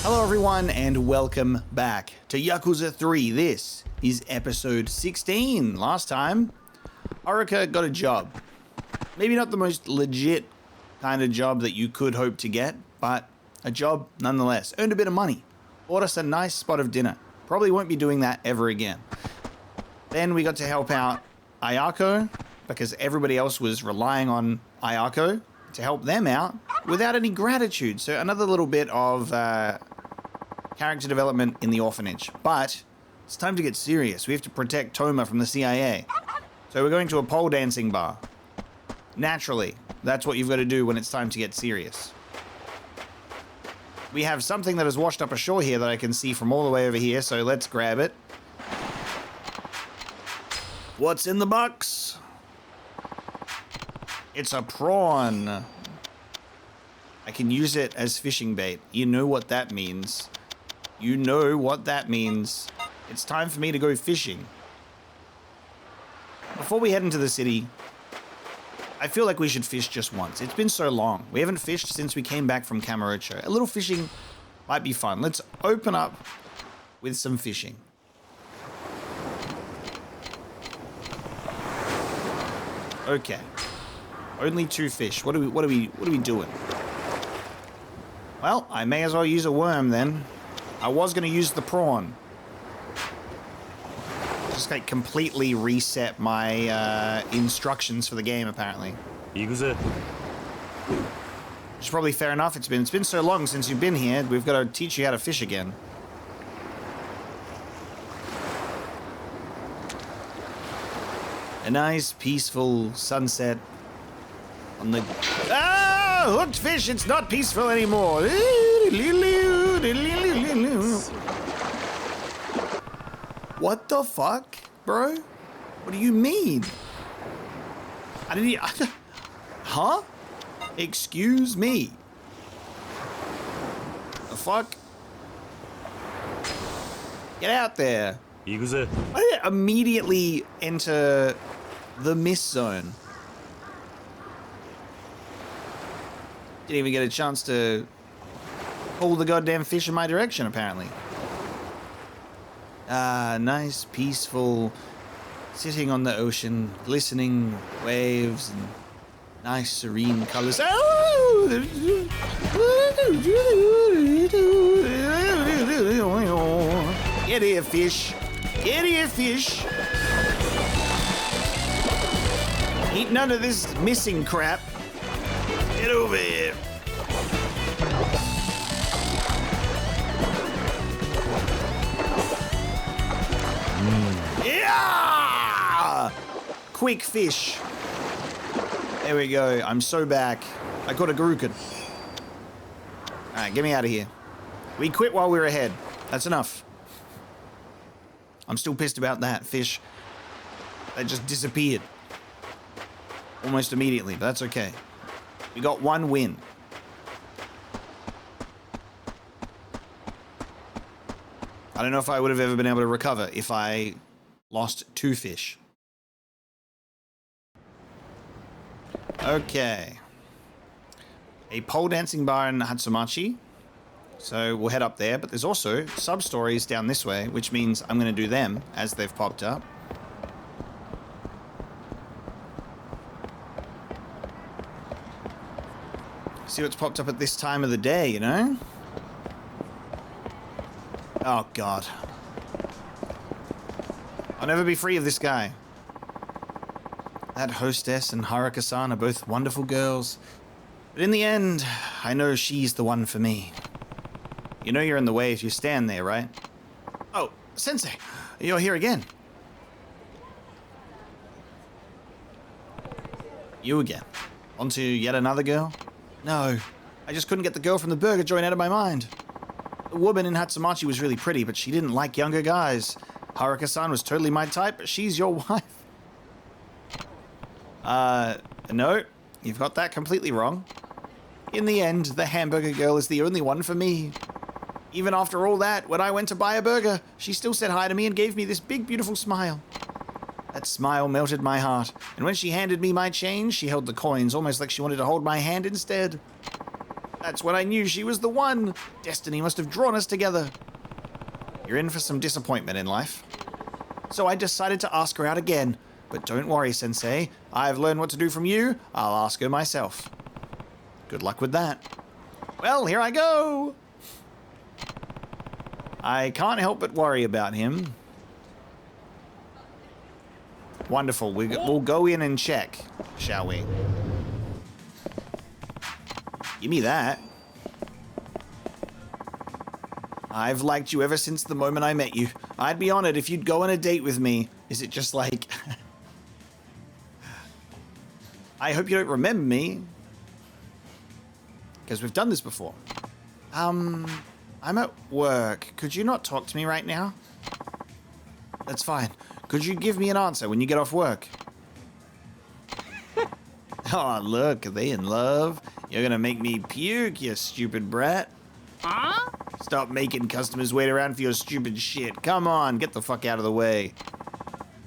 Hello everyone and welcome back to Yakuza 3. This is episode 16. Last time, Haruka got a job. Maybe not the most legit kind of job that you could hope to get, but a job nonetheless. Earned a bit of money. Bought us a nice spot of dinner. Probably won't be doing that ever again. Then we got to help out Ayako because everybody else was relying on Ayako to help them out without any gratitude. So another little bit of character development in the orphanage. But it's time to get serious. We have to protect Toma from the CIA. So we're going to a pole dancing bar. Naturally, that's what you've got to do when it's time to get serious. We have something that has washed up ashore here that I can see from all the way over here, so let's grab it. What's in the box? It's a prawn. I can use it as fishing bait. You know what that means. You know what that means. It's time for me to go fishing. Before we head into the city, I feel like we should fish just once. It's been so long. We haven't fished since we came back from Kamurocho. A little fishing might be fun. Let's open up with some fishing. Okay. Only 2 fish. What are we doing? Well, I may as well use a worm then. I was going to use the prawn. Just like completely reset my instructions for the game apparently. Yakuza. Which is probably fair enough. It's been so long since you've been here. We've got to teach you how to fish again. A nice peaceful sunset on the... Ah! Hooked fish! It's not peaceful anymore! What the fuck, bro? What do you mean? I didn't... Huh? Excuse me. The fuck? Get out there. Yakuza. Why did it immediately enter the miss zone? Didn't even get a chance to pull the goddamn fish in my direction, apparently. Ah, nice, peaceful, sitting on the ocean, glistening waves and nice, serene colors. Oh! Get here, fish. Get here, fish. Eat none of this missing crap. Get over here. Yeah! Quick fish. There we go. I'm so back. I caught a Garukin. Alright, get me out of here. We quit while we were ahead. That's enough. I'm still pissed about that fish. They just disappeared. Almost immediately, but that's okay. We got 1 win. I don't know if I would have ever been able to recover if I lost 2 fish. Okay. A pole dancing bar in Hatsumachi. So we'll head up there, but there's also sub-stories down this way, which means I'm going to do them as they've popped up. See what's popped up at this time of the day, you know? Oh, God. I'll never be free of this guy. That hostess and Haruka-san are both wonderful girls. But in the end, I know she's the one for me. You know you're in the way if you stand there, right? Oh, Sensei, you're here again. You again. On to yet another girl? No, I just couldn't get the girl from the burger joint out of my mind. The woman in Hatsumachi was really pretty, but she didn't like younger guys. Haruka-san was totally my type, but she's your wife. No, you've got that completely wrong. In the end, the hamburger girl is the only one for me. Even after all that, when I went to buy a burger, she still said hi to me and gave me this big, beautiful smile. That smile melted my heart, and when she handed me my change, she held the coins almost like she wanted to hold my hand instead. That's when I knew she was the one. Destiny must have drawn us together. You're in for some disappointment in life. So I decided to ask her out again. But don't worry, Sensei. I've learned what to do from you. I'll ask her myself. Good luck with that. Well, here I go. I can't help but worry about him. Wonderful. We'll go in and check, shall we? Give me that. I've liked you ever since the moment I met you. I'd be honored if you'd go on a date with me. Is it just like... I hope you don't remember me. Because we've done this before. I'm at work. Could you not talk to me right now? That's fine. Could you give me an answer when you get off work? Oh, look, are they in love? You're gonna make me puke, you stupid brat. Huh? Stop making customers wait around for your stupid shit. Come on, get the fuck out of the way.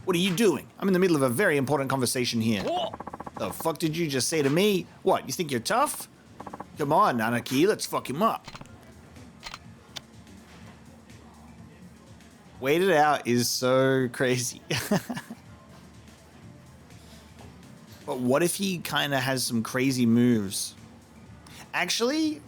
What are you doing? I'm in the middle of a very important conversation here. Whoa. The fuck did you just say to me? What, you think you're tough? Come on, Nanaki, let's fuck him up. Wait it out is so crazy. But what if he kind of has some crazy moves? Actually,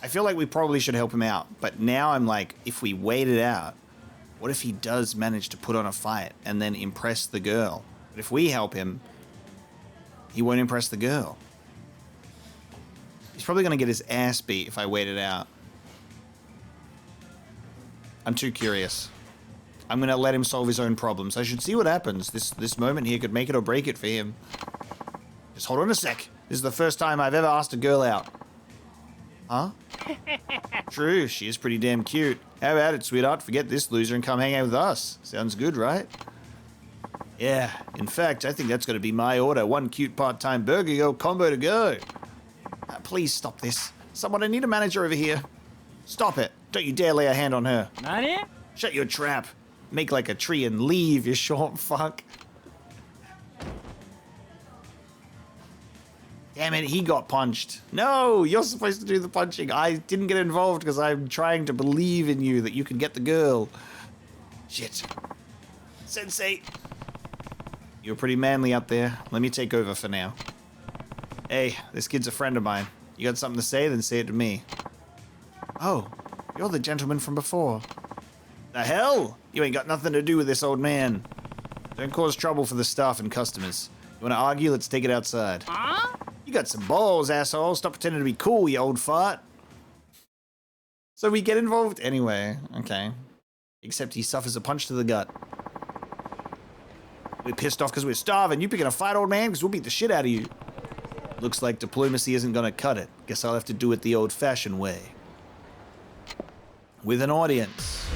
I feel like we probably should help him out. But now I'm like, if we wait it out, what if he does manage to put on a fight and then impress the girl? But if we help him, he won't impress the girl. He's probably going to get his ass beat if I wait it out. I'm too curious. I'm going to let him solve his own problems. I should see what happens. This moment here could make it or break it for him. Just hold on a sec. This is the first time I've ever asked a girl out. Huh? True, she is pretty damn cute. How about it, sweetheart? Forget this loser and come hang out with us. Sounds good, right? Yeah, in fact, I think that's going to be my order. One cute part-time burger go combo to go. Please stop this. Someone, I need a manager over here. Stop it. Don't you dare lay a hand on her. Nani? Shut your trap. Make like a tree and leave, you short fuck. Damn it, he got punched. No, you're supposed to do the punching. I didn't get involved because I'm trying to believe in you that you can get the girl. Shit. Sensei. You're pretty manly out there. Let me take over for now. Hey, this kid's a friend of mine. You got something to say? Then say it to me. Oh, you're the gentleman from before. The hell? You ain't got nothing to do with this old man. Don't cause trouble for the staff and customers. You want to argue? Let's take it outside. Huh? You got some balls, asshole. Stop pretending to be cool, you old fart. So we get involved anyway. Okay. Except he suffers a punch to the gut. We're pissed off because we're starving. You picking a fight, old man? Because we'll beat the shit out of you. Looks like diplomacy isn't gonna cut it. Guess I'll have to do it the old-fashioned way. With an audience.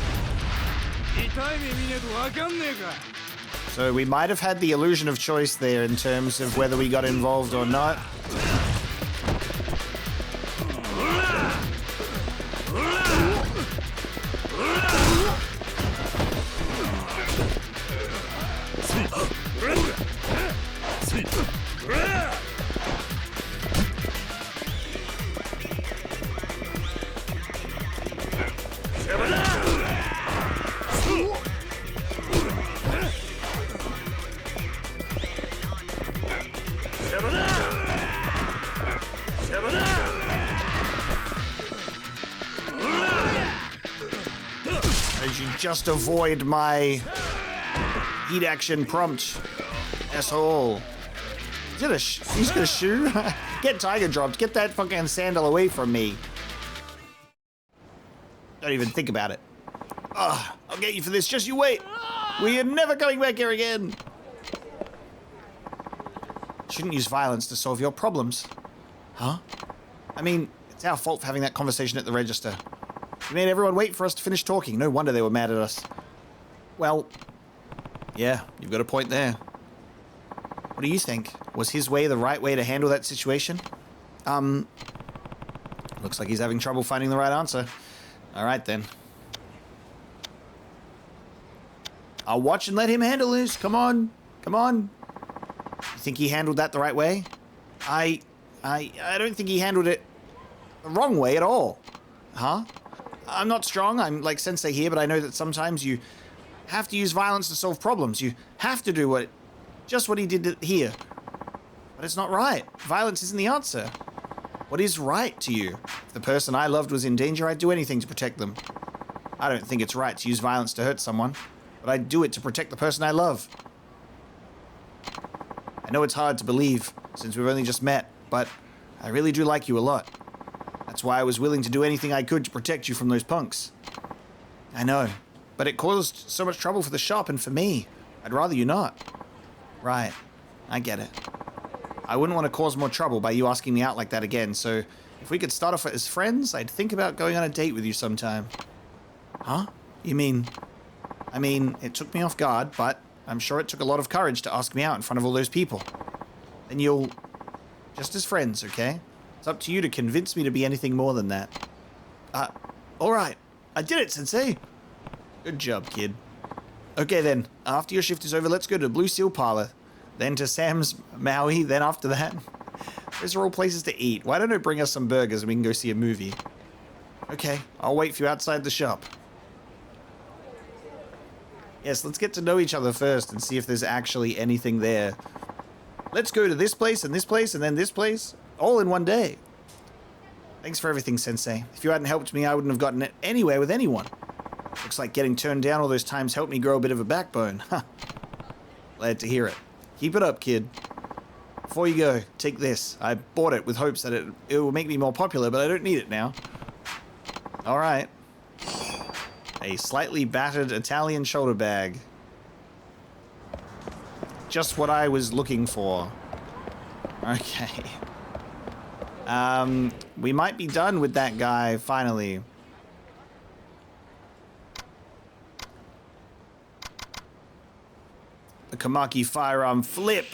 So we might have had the illusion of choice there in terms of whether we got involved or not. Just avoid my heat action prompt, asshole. He's got a shoe? Get tiger dropped. Get that fucking sandal away from me. Don't even think about it. Ugh, I'll get you for this. Just you wait. We are never coming back here again. Shouldn't use violence to solve your problems. Huh? I mean, it's our fault for having that conversation at the register. We made everyone wait for us to finish talking. No wonder they were mad at us. Well, yeah, you've got a point there. What do you think? Was his way the right way to handle that situation? Looks like he's having trouble finding the right answer. All right, then. I'll watch and let him handle this. Come on. Come on. You think he handled that the right way? I don't think he handled it the wrong way at all. Huh? I'm not strong, I'm like Sensei here, but I know that sometimes you have to use violence to solve problems. You have to do just what he did here. But it's not right. Violence isn't the answer. What is right to you? If the person I loved was in danger, I'd do anything to protect them. I don't think it's right to use violence to hurt someone, but I'd do it to protect the person I love. I know it's hard to believe, since we've only just met, but I really do like you a lot. That's why I was willing to do anything I could to protect you from those punks. I know, but it caused so much trouble for the shop and for me. I'd rather you not. Right, I get it. I wouldn't want to cause more trouble by you asking me out like that again, so if we could start off as friends, I'd think about going on a date with you sometime. Huh? You mean... I mean, it took me off guard, but I'm sure it took a lot of courage to ask me out in front of all those people. Then you'll... just as friends, okay? It's up to you to convince me to be anything more than that. Alright. I did it, Sensei! Good job, kid. Okay then, after your shift is over, let's go to Blue Seal Parlor. Then to Sam's Maui, then after that. Those are all places to eat. Why don't I bring us some burgers and we can go see a movie? Okay, I'll wait for you outside the shop. Yes, let's get to know each other first and see if there's actually anything there. Let's go to this place and then this place, all in one day. Thanks for everything, Sensei. If you hadn't helped me, I wouldn't have gotten anywhere with anyone. Looks like getting turned down all those times helped me grow a bit of a backbone. Huh. Glad to hear it. Keep it up, kid. Before you go, take this. I bought it with hopes that it will make me more popular, but I don't need it now. Alright. A slightly battered Italian shoulder bag. Just what I was looking for. Okay. We might be done with that guy, finally. The Kamaki firearm flip.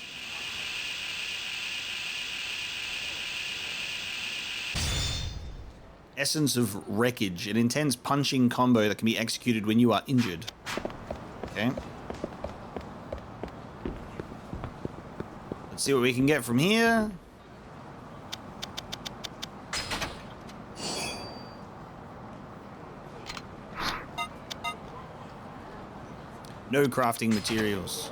Essence of Wreckage. An intense punching combo that can be executed when you are injured. Okay. Let's see what we can get from here. No crafting materials.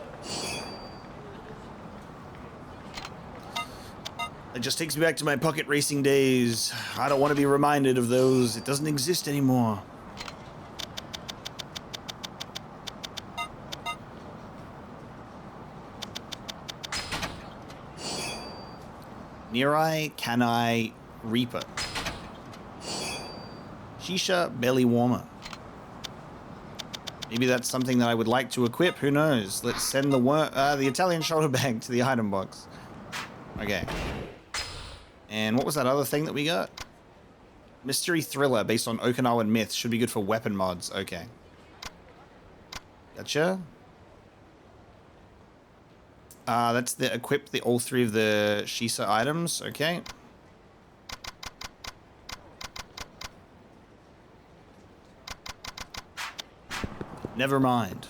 It just takes me back to my pocket racing days. I don't want to be reminded of those. It doesn't exist anymore. Nirai Kanai Reaper. Shisha Belly Warmer. Maybe that's something that I would like to equip. Who knows? Let's send the Italian shoulder bag to the item box. Okay. And what was that other thing that we got? Mystery thriller based on Okinawan myths. Should be good for weapon mods. Okay. Gotcha. That's the equip all three of the Shisa items. Okay. Never mind.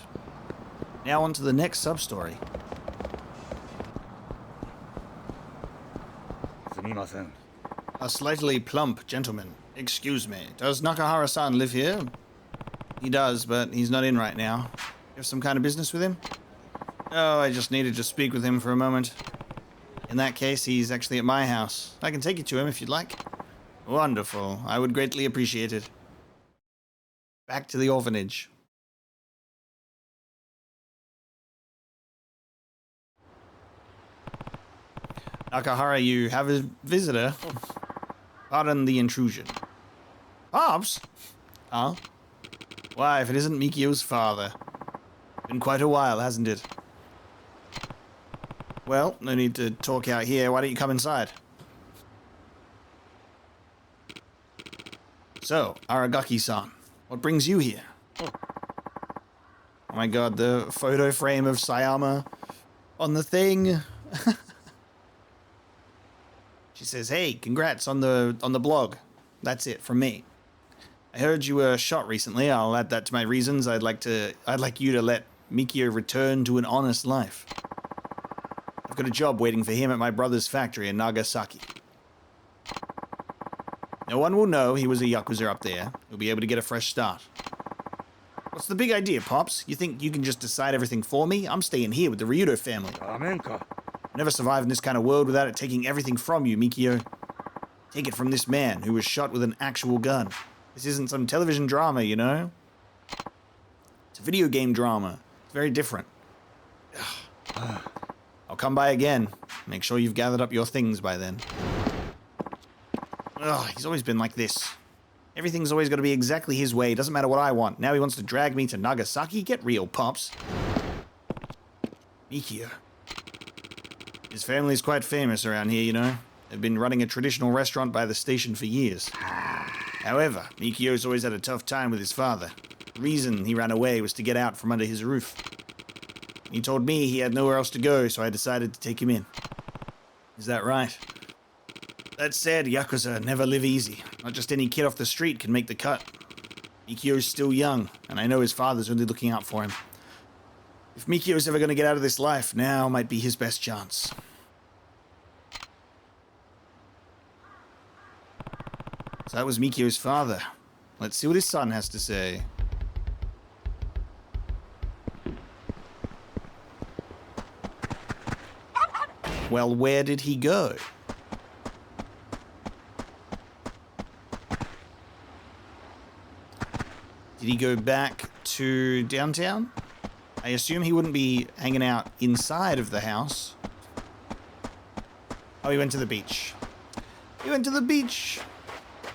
Now on to the next sub-story. A slightly plump gentleman. Excuse me. Does Nakahara-san live here? He does, but he's not in right now. You have some kind of business with him? Oh, I just needed to speak with him for a moment. In that case, he's actually at my house. I can take you to him if you'd like. Wonderful. I would greatly appreciate it. Back to the orphanage. Nakahara, you have a visitor. Pardon the intrusion. Pops? Huh? Why, if it isn't Mikio's father. Been quite a while, hasn't it? Well, no need to talk out here. Why don't you come inside? So, Aragaki-san, what brings you here? Oh my god, the photo frame of Sayama on the thing. She says, hey, congrats on the blog. That's it from me. I heard you were shot recently. I'll add that to my reasons. I'd like you to let Mikio return to an honest life. I've got a job waiting for him at my brother's factory in Nagasaki. No one will know he was a Yakuza up there. He'll be able to get a fresh start. What's the big idea, Pops? You think you can just decide everything for me? I'm staying here with the Ryudo family. Never survive in this kind of world without it taking everything from you, Mikio. Take it from this man who was shot with an actual gun. This isn't some television drama, you know? It's a video game drama. It's very different. I'll come by again. Make sure you've gathered up your things by then. Ugh, he's always been like this. Everything's always got to be exactly his way. Doesn't matter what I want. Now he wants to drag me to Nagasaki? Get real, Pops. Mikio. His family's quite famous around here, you know. They've been running a traditional restaurant by the station for years. However, Mikio's always had a tough time with his father. The reason he ran away was to get out from under his roof. He told me he had nowhere else to go, so I decided to take him in. Is that right? That said, Yakuza never live easy. Not just any kid off the street can make the cut. Mikio's still young, and I know his father's only looking out for him. If Mikio's ever going to get out of this life, now might be his best chance. So that was Mikio's father. Let's see what his son has to say. Well, where did he go? Did he go back to downtown? I assume he wouldn't be hanging out inside of the house. Oh, he went to the beach. He went to the beach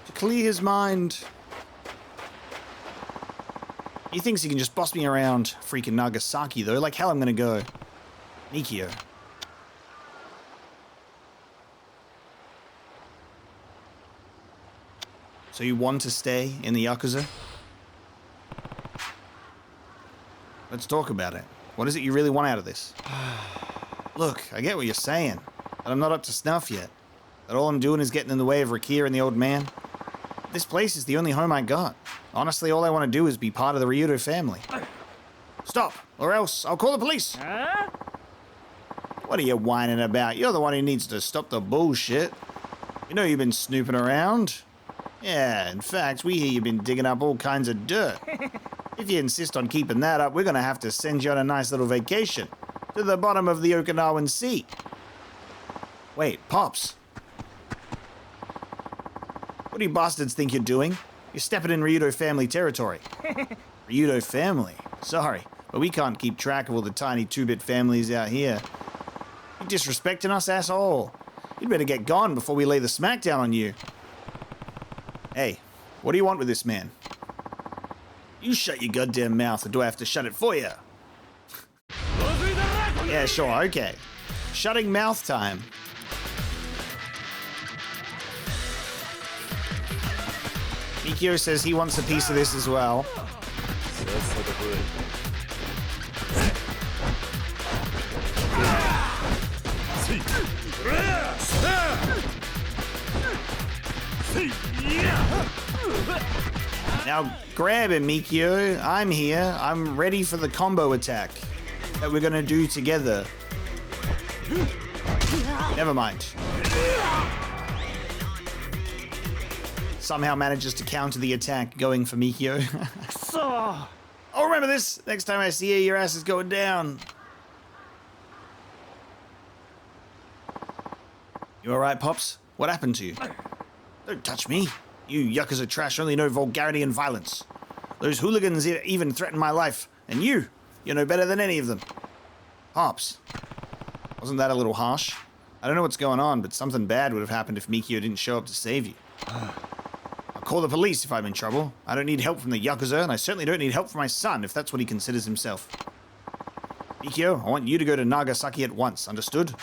to clear his mind. He thinks he can just boss me around freaking Nagasaki, though. Like hell I'm gonna go. Mikio. So you want to stay in the Yakuza? Let's talk about it. What is it you really want out of this? Look, I get what you're saying, but I'm not up to snuff yet. That all I'm doing is getting in the way of Rakia and the old man. This place is the only home I got. Honestly, all I want to do is be part of the Ryudo family. Stop, or else I'll call the police. Huh? What are you whining about? You're the one who needs to stop the bullshit. You know you've been snooping around. Yeah, in fact, we hear you've been digging up all kinds of dirt. If you insist on keeping that up, we're going to have to send you on a nice little vacation to the bottom of the Okinawan Sea. Wait, Pops. What do you bastards think you're doing? You're stepping in Ryudo family territory. Ryudo family? Sorry, but we can't keep track of all the tiny 2-bit families out here. You're disrespecting us, asshole. You'd better get gone before we lay the smackdown on you. Hey, what do you want with this man? You shut your goddamn mouth, or do I have to shut it for you? Yeah, sure, okay. Shutting mouth time. Mikio says he wants a piece of this as well. Now grab him, Mikio. I'm here. I'm ready for the combo attack that we're gonna do together. Never mind. Somehow manages to counter the attack going for Mikio. I'll remember this. Next time I see you, your ass is going down. You alright, Pops? What happened to you? Don't touch me. You Yakuza trash only know vulgarity and violence. Those hooligans even threaten my life. And you're no better than any of them. Pops. Wasn't that a little harsh? I don't know what's going on, but something bad would have happened if Mikio didn't show up to save you. I'll call the police if I'm in trouble. I don't need help from the Yakuza, and I certainly don't need help from my son, if that's what he considers himself. Mikio, I want you to go to Nagasaki at once, understood?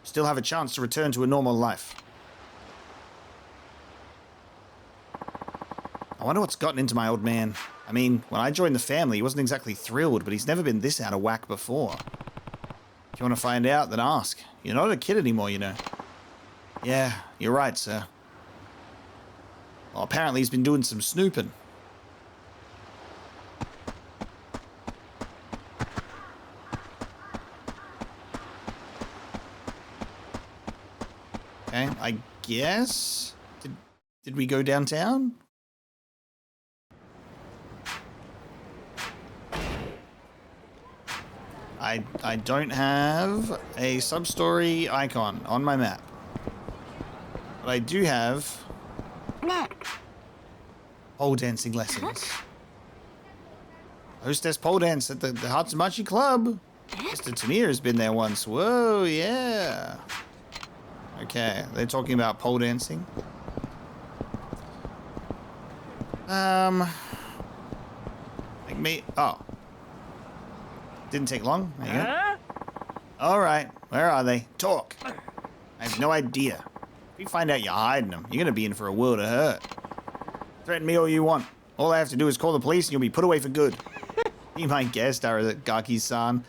Still have a chance to return to a normal life. I wonder what's gotten into my old man. I mean, when I joined the family, he wasn't exactly thrilled, but he's never been this out of whack before. If you want to find out, then ask. You're not a kid anymore, you know. Yeah, you're right, sir. Well, apparently he's been doing some snooping. Okay, I guess. Did we go downtown? I don't have a sub-story icon on my map. But I do have pole dancing lessons. Hostess pole dance at the Hatsumachi Club. Mr. Tamir has been there once. Whoa, yeah. Okay, they're talking about pole dancing. Like me. Oh. Didn't take long. There you go. Alright, where are they? Talk. I have no idea. If we find out you're hiding them, you're gonna be in for a world of hurt. Threaten me all you want. All I have to do is call the police and you'll be put away for good. Be my guest, Aragaki-san.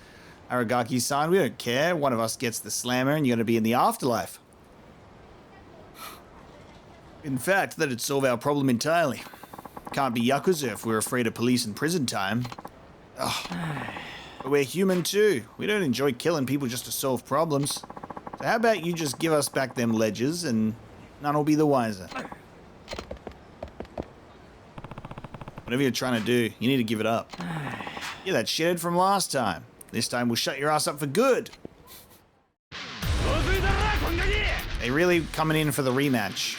Aragaki-san, we don't care. One of us gets the slammer and you're gonna be in the afterlife. In fact, that'd solve our problem entirely. Can't be Yakuza if we're afraid of police and prison time. Ugh. But we're human too. We don't enjoy killing people just to solve problems. So how about you just give us back them ledgers and none will be the wiser. Whatever you're trying to do, you need to give it up. You're that shithead from last time. This time we'll shut your ass up for good. They really coming in for the rematch.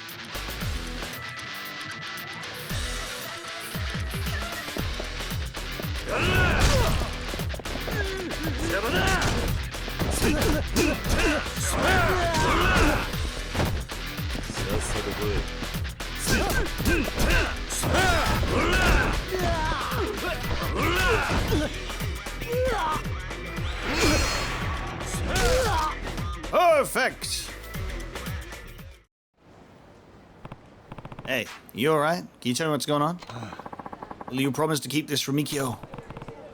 Perfect. Hey, you alright? Can you tell me what's going on? Will you promise to keep this from Mikio?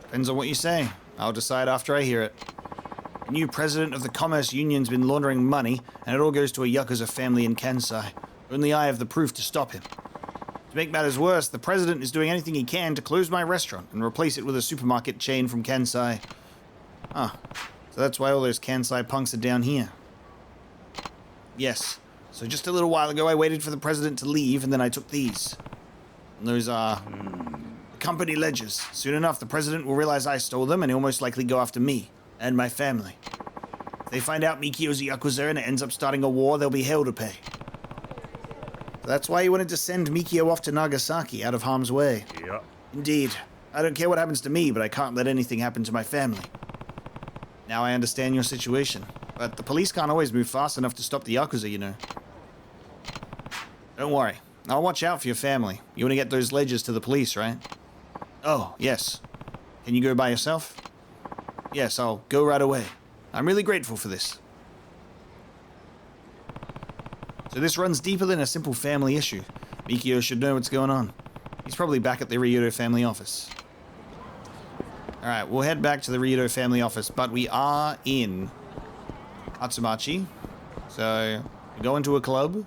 Depends on what you say. I'll decide after I hear it. The new president of the Commerce Union's been laundering money, and it all goes to a Yakuza family in Kansai. Only I have the proof to stop him. To make matters worse, the president is doing anything he can to close my restaurant and replace it with a supermarket chain from Kansai. Ah, so that's why all those Kansai punks are down here. Yes, so just a little while ago I waited for the president to leave, and then I took these. And those are company ledgers. Soon enough, the president will realize I stole them, and he'll most likely go after me and my family. If they find out Mikio's a Yakuza and it ends up starting a war, there'll be hell to pay. That's why he wanted to send Mikio off to Nagasaki, out of harm's way. Yeah. Indeed. I don't care what happens to me, but I can't let anything happen to my family. Now I understand your situation, but the police can't always move fast enough to stop the Yakuza, you know. Don't worry. I'll watch out for your family. You want to get those ledgers to the police, right? Oh, yes. Can you go by yourself? Yes, I'll go right away. I'm really grateful for this. So this runs deeper than a simple family issue. Mikio should know what's going on. He's probably back at the Ryudo family office. Alright, we'll head back to the Ryudo family office, but we are in Hatsumachi. So, we're going to a club.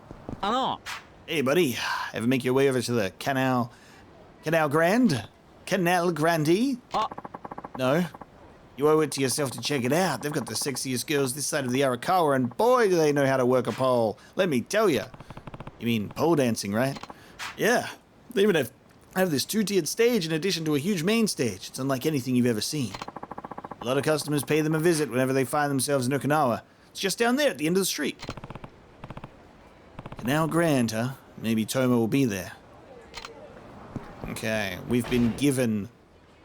Hey, buddy. Ever make your way over to the Canal Grande? Canal Grande? No? You owe it to yourself to check it out. They've got the sexiest girls this side of the Arakawa, and boy, do they know how to work a pole. Let me tell you. You mean pole dancing, right? Yeah. They even have this two-tiered stage in addition to a huge main stage. It's unlike anything you've ever seen. A lot of customers pay them a visit whenever they find themselves in Okinawa. It's just down there at the end of the street. Canal Grande, huh? Maybe Toma will be there. Okay, we've been given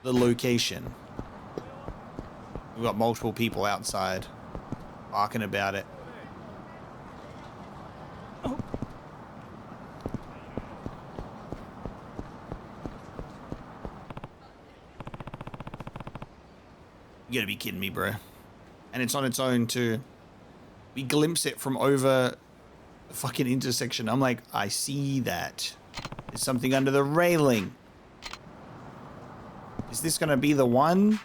the location. We've got multiple people outside barking about it. Oh. You gotta be kidding me, bro. And it's on its own too. We glimpse it from over the fucking intersection. I'm like, I see that. There's something under the railing. Is this gonna be the one?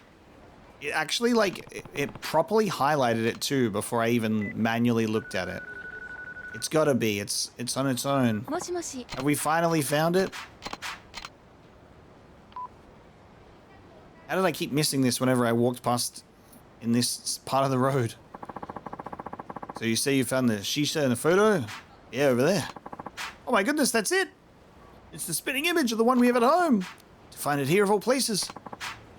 It actually, like, it properly highlighted it too before I even manually looked at it. It's gotta be. It's on its own. Have we finally found it? How did I keep missing this whenever I walked past in this part of the road? So you say you found the shisha in the photo? Yeah, over there. Oh my goodness, that's it! It's the spinning image of the one we have at home. To find it here of all places.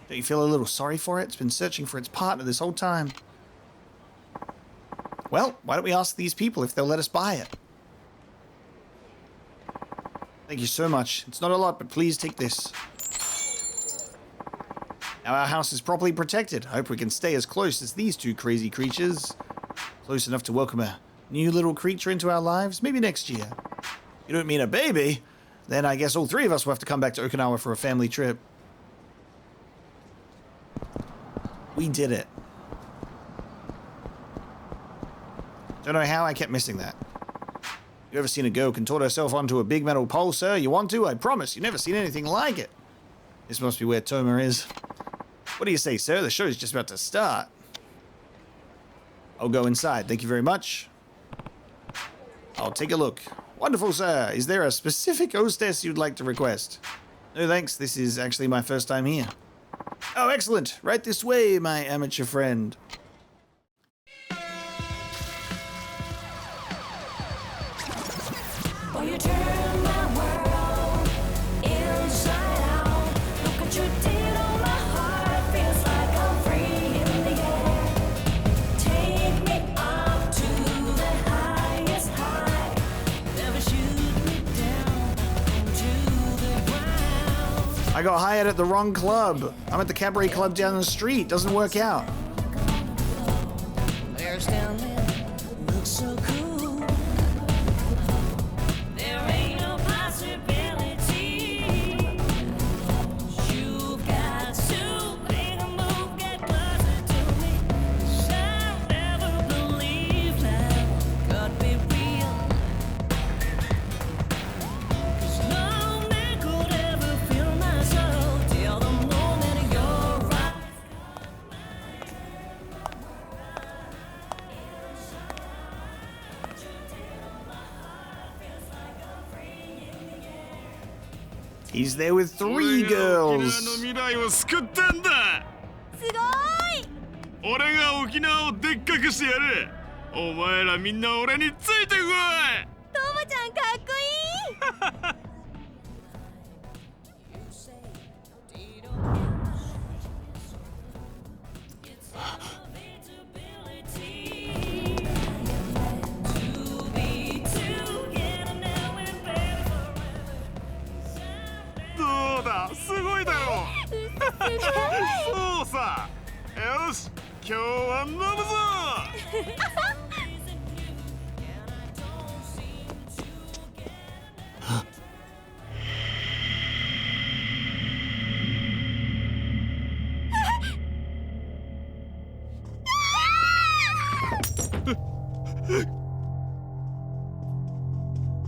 Don't you feel a little sorry for it? It's been searching for its partner this whole time. Well, why don't we ask these people if they'll let us buy it? Thank you so much. It's not a lot, but please take this. Now our house is properly protected. I hope we can stay as close as these two crazy creatures. Close enough to welcome a new little creature into our lives, maybe next year. You don't mean a baby? Then I guess all three of us will have to come back to Okinawa for a family trip. We did it. Don't know how I kept missing that. You ever seen a girl contort herself onto a big metal pole, sir? You want to? I promise. You've never seen anything like it. This must be where Toma is. What do you say, sir? The show's just about to start. I'll go inside. Thank you very much. I'll take a look. Wonderful, sir. Is there a specific hostess you'd like to request? No, thanks. This is actually my first time here. Oh, excellent. Right this way, my amateur friend. Well, you turn my world inside out. Look what you did on my heart. Feels like I'm free in the air. Take me up to the highest high. Never shoot me down to the ground. I got hired at the wrong club. I'm at the cabaret club down the street. Doesn't work out. There's down there, looks so cool. There ain't no possibility. You've got to make a move, get closer to me. 'Cause I never believed love could be real. 'Cause no man could ever feel my soul till the moment you're right. He's there with three girls. 俺が沖縄の未来を救ったんだ。すごい。俺が沖縄をでっかくしてやる。お前らみんな俺についてこい。トモちゃんかっこいい。どうだ、すごいだろう。そうさ。よし、今日は飲むぞ。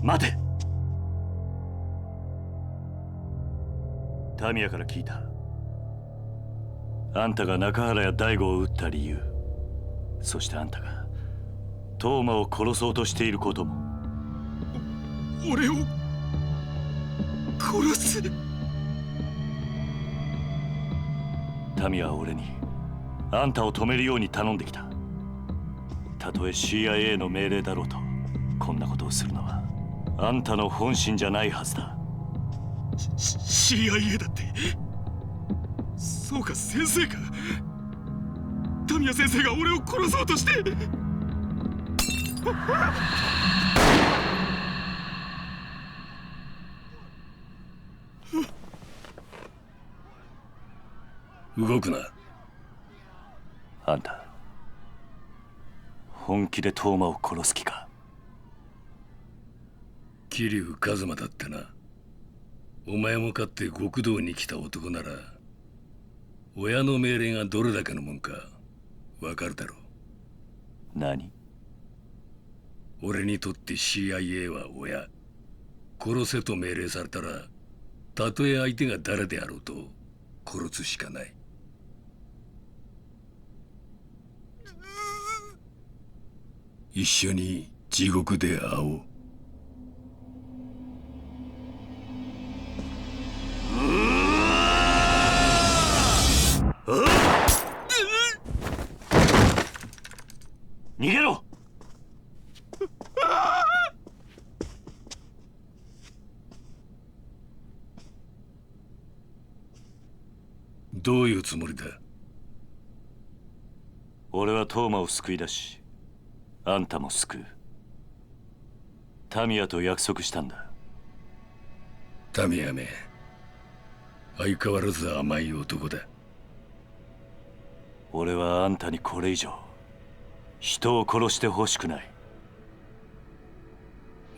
待て。タミヤから聞いた。あんたが中原や大吾を撃った理由、そしてあんたがトーマを殺そうとしていることも。俺を殺す。タミヤは俺にあんたを止めるように頼んできた。たとえ CIA の命令だろうと、こんなことをするのはあんたの本心じゃないはずだ。CIA だって。そうか、先生か。タミヤ先生が俺を殺そうとして。動くな。あんた本気でトーマを殺す気か。桐生一馬だってな。お前もかって極道に来た男なら親の命令がどれだけのもんかわかるだろう。何？俺にとって CIA は親。殺せと命令されたらたとえ相手が誰であろうと殺すしかない。一緒に地獄で会おう。逃げろ！どういうつもりだ？俺はトーマを救い出し、あんたも救う。タミヤと約束したんだ。タミヤめ、相変わらず甘い男だ。俺はあんたにこれ以上人を殺してほしくない。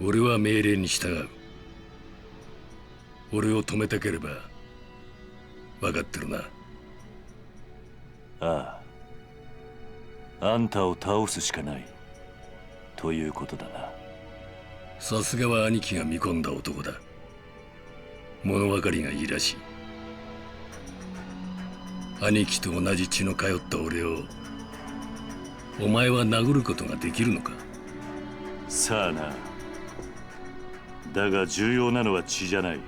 俺は命令に従う。俺を止めたければ分かってるな。ああ、あんたを倒すしかないということだな。さすがは兄貴が見込んだ男だ。物分かりがいいらしい。兄貴と同じ血の通った俺をお前は殴ることができるのか？さあな。だが重要なのは血じゃない。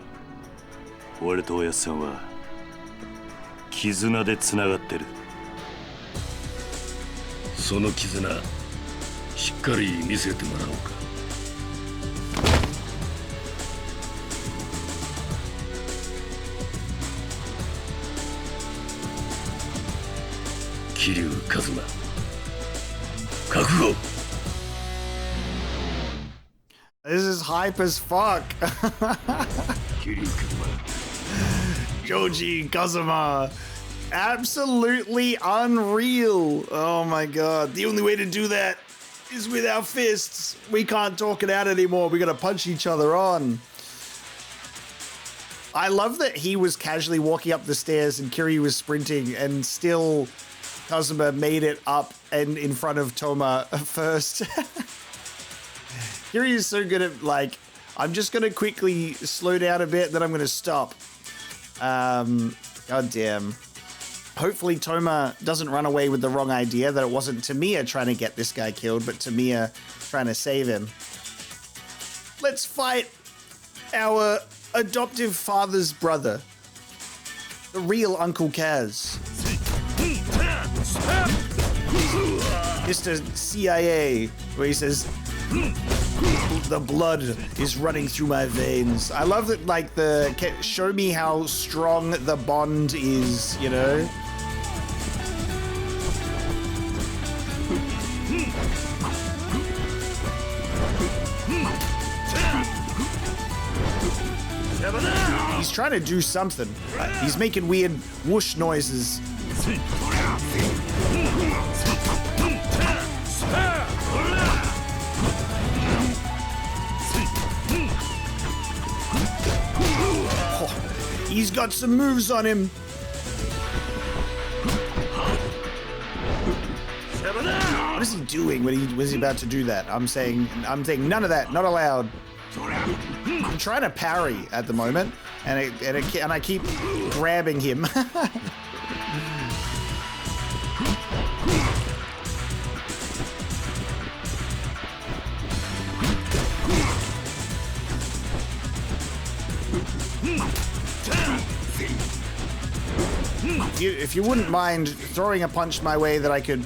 俺とおやっさんは絆でつながってる。その絆しっかり見せてもらおうか。桐生一馬、覚悟。 This is hype as fuck. 桐生一馬、 Joji Kazama. Absolutely unreal. Oh my god. The only way to do that is with our fists. We can't talk it out anymore. We gotta punch each other on. I love that he was casually walking up the stairs and Kiri was sprinting and still Kazuma made it up and in front of Toma first. Kiri is so good at, like, I'm just gonna quickly slow down a bit, then I'm gonna stop. God damn. Hopefully Toma doesn't run away with the wrong idea, that it wasn't Tamiya trying to get this guy killed, but Tamiya trying to save him. Let's fight our adoptive father's brother, the real Uncle Kaz. Mr. CIA, where he says, the blood is running through my veins. I love that, like, show me how strong the bond is, you know? He's trying to do something. He's making weird whoosh noises. Oh, he's got some moves on him. What is he doing when was he about to do that? I'm saying none of that, not allowed. I'm trying to parry at the moment, and I keep grabbing him. If you wouldn't mind throwing a punch my way that I could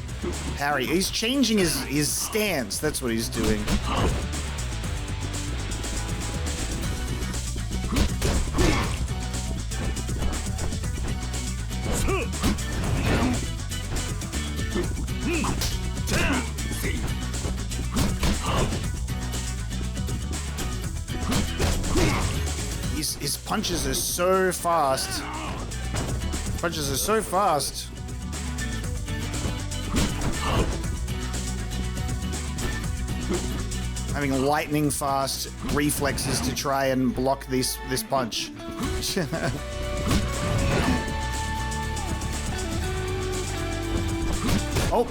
parry. He's changing his stance. That's what he's doing. His punches are so fast. Punches are so fast. Having lightning fast reflexes to try and block this punch. Oh,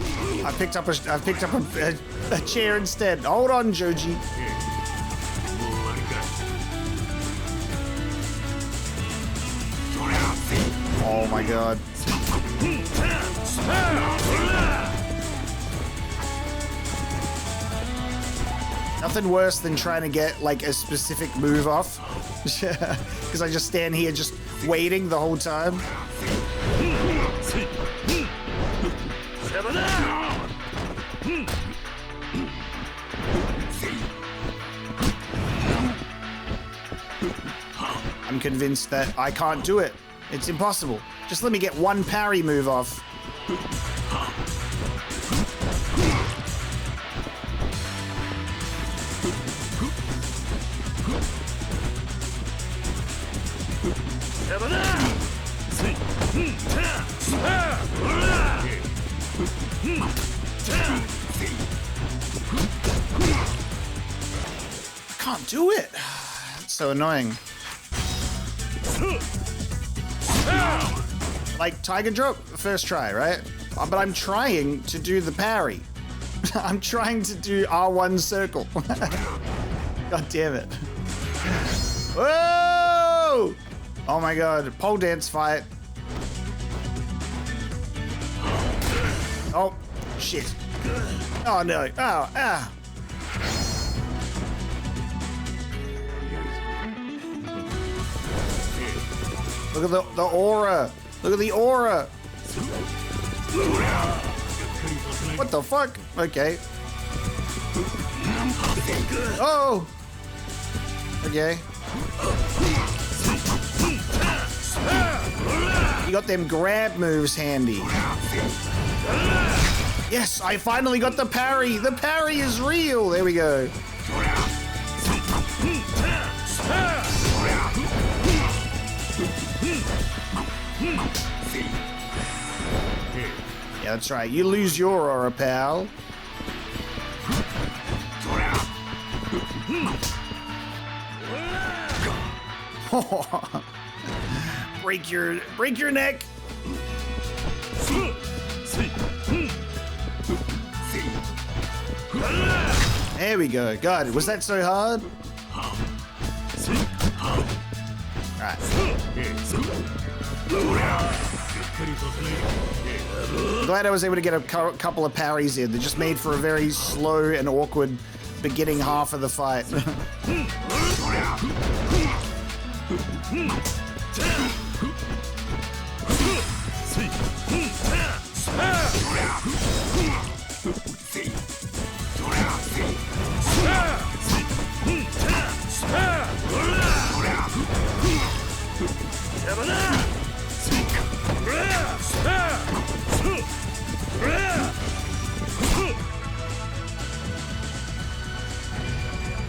I picked up a chair instead. Hold on, Joji. Oh my god. Nothing worse than trying to get, like, a specific move off. Because I just stand here just waiting the whole time. I'm convinced that I can't do it. It's impossible. Just let me get one parry move off. I can't do it. It's so annoying. Like Tiger Drop, first try, right? But I'm trying to do the parry. I'm trying to do R1 circle. God damn it. Whoa! Oh my god, pole dance fight. Oh, shit. Oh no, oh, ah. Look at the aura. Look at the aura. What the fuck? Okay. Oh. Okay. You got them grab moves handy. Yes, I finally got the parry. The parry is real. There we go. Yeah, that's right. You lose your aura, pal. break your neck. There we go. God, was that so hard? Alright. I'm glad I was able to get a couple of parries in. They just made for a very slow and awkward beginning half of the fight.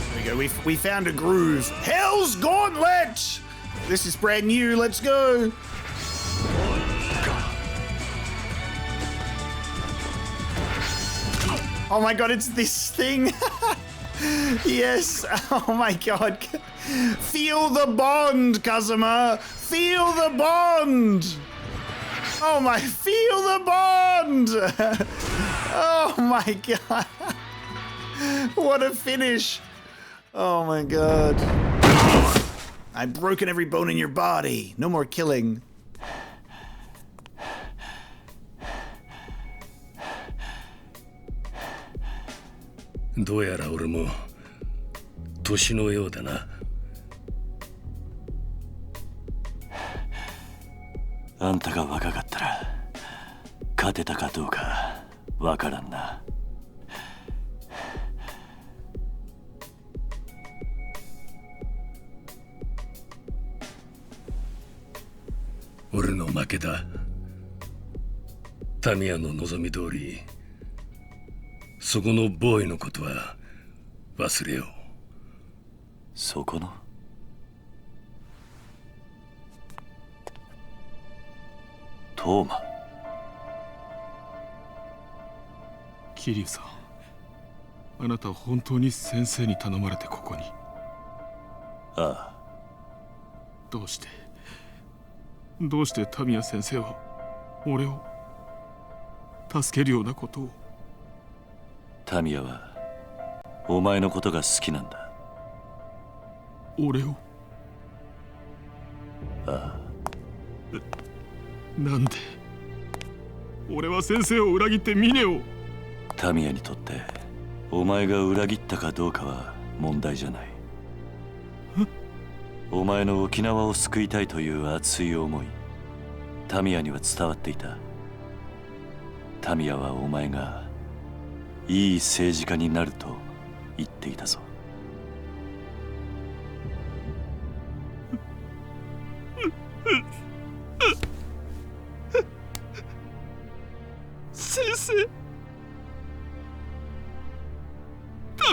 There we go. We found a groove. Hell's Gauntlet! This is brand new. Let's go. Oh my god, it's this thing. Yes. Oh my god. Feel the bond, Kazama. Feel the bond. Oh my, feel the bond. Oh my god. What a finish. Oh my god. I've broken every bone in your body. No more killing.どうやら俺も年のようだな。あんたが若かったら勝てたかどうかわからんな。俺の負けだ。タミヤの望み通り、そこのボーイのことは忘れよう。そこのトーマ。桐生さん、あなたは本当に先生に頼まれてここに。ああ。どうしてタミヤ先生は俺を助けるようなことを。タミヤはお前のことが好きなんだ。俺を。ああ。なんで俺は先生を裏切ってミネを。タミヤにとってお前が裏切ったかどうかは問題じゃない。お前の沖縄を救いたいという熱い思い、タミヤには伝わっていた。タミヤはお前がいい政治家になると言っていたぞ。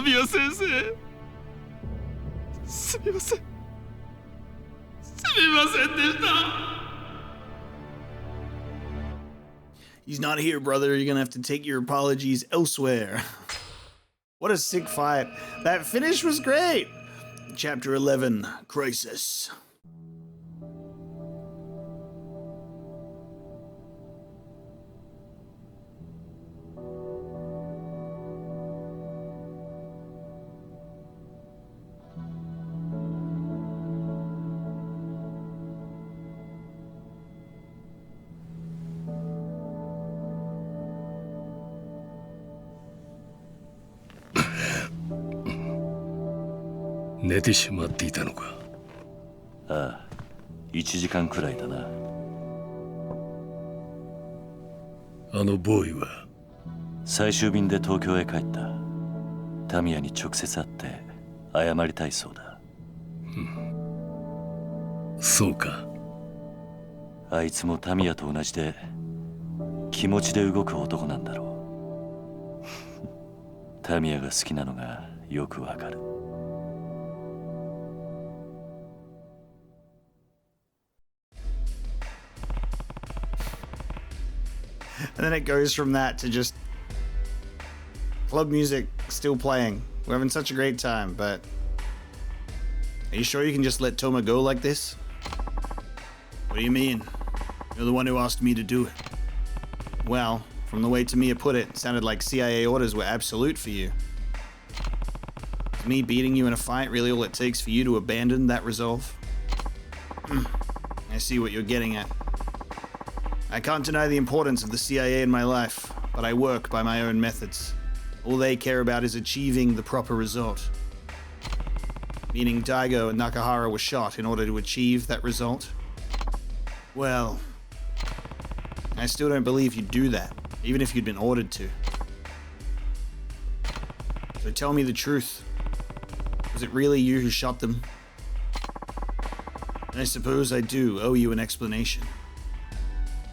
タミヤ先生、すみません。すみませんでした。 He's not here, brother. You're gonna have to take your apologies elsewhere. What a sick fight. That finish was great. Chapter 11, Crisis. 寝てしまっていたのか。ああ、1時間くらいだな。あのボーイは最終便で東京へ帰った。タミヤに直接会って謝りたいそうだ。そうか。あいつもタミヤと同じで気持ちで動く男なんだろう。タミヤが好きなのがよくわかる。 And then it goes from that to just club music still playing. We're having such a great time, but are you sure you can just let Toma go like this? What do you mean? You're the one who asked me to do it. Well, from the way Tamiya put it, it sounded like CIA orders were absolute for you. Is me beating you in a fight really all it takes for you to abandon that resolve? I see what you're getting at. I can't deny the importance of the CIA in my life, but I work by my own methods. All they care about is achieving the proper result. Meaning Daigo and Nakahara were shot in order to achieve that result? Well, I still don't believe you'd do that, even if you'd been ordered to. So tell me the truth. Was it really you who shot them? I suppose I do owe you an explanation.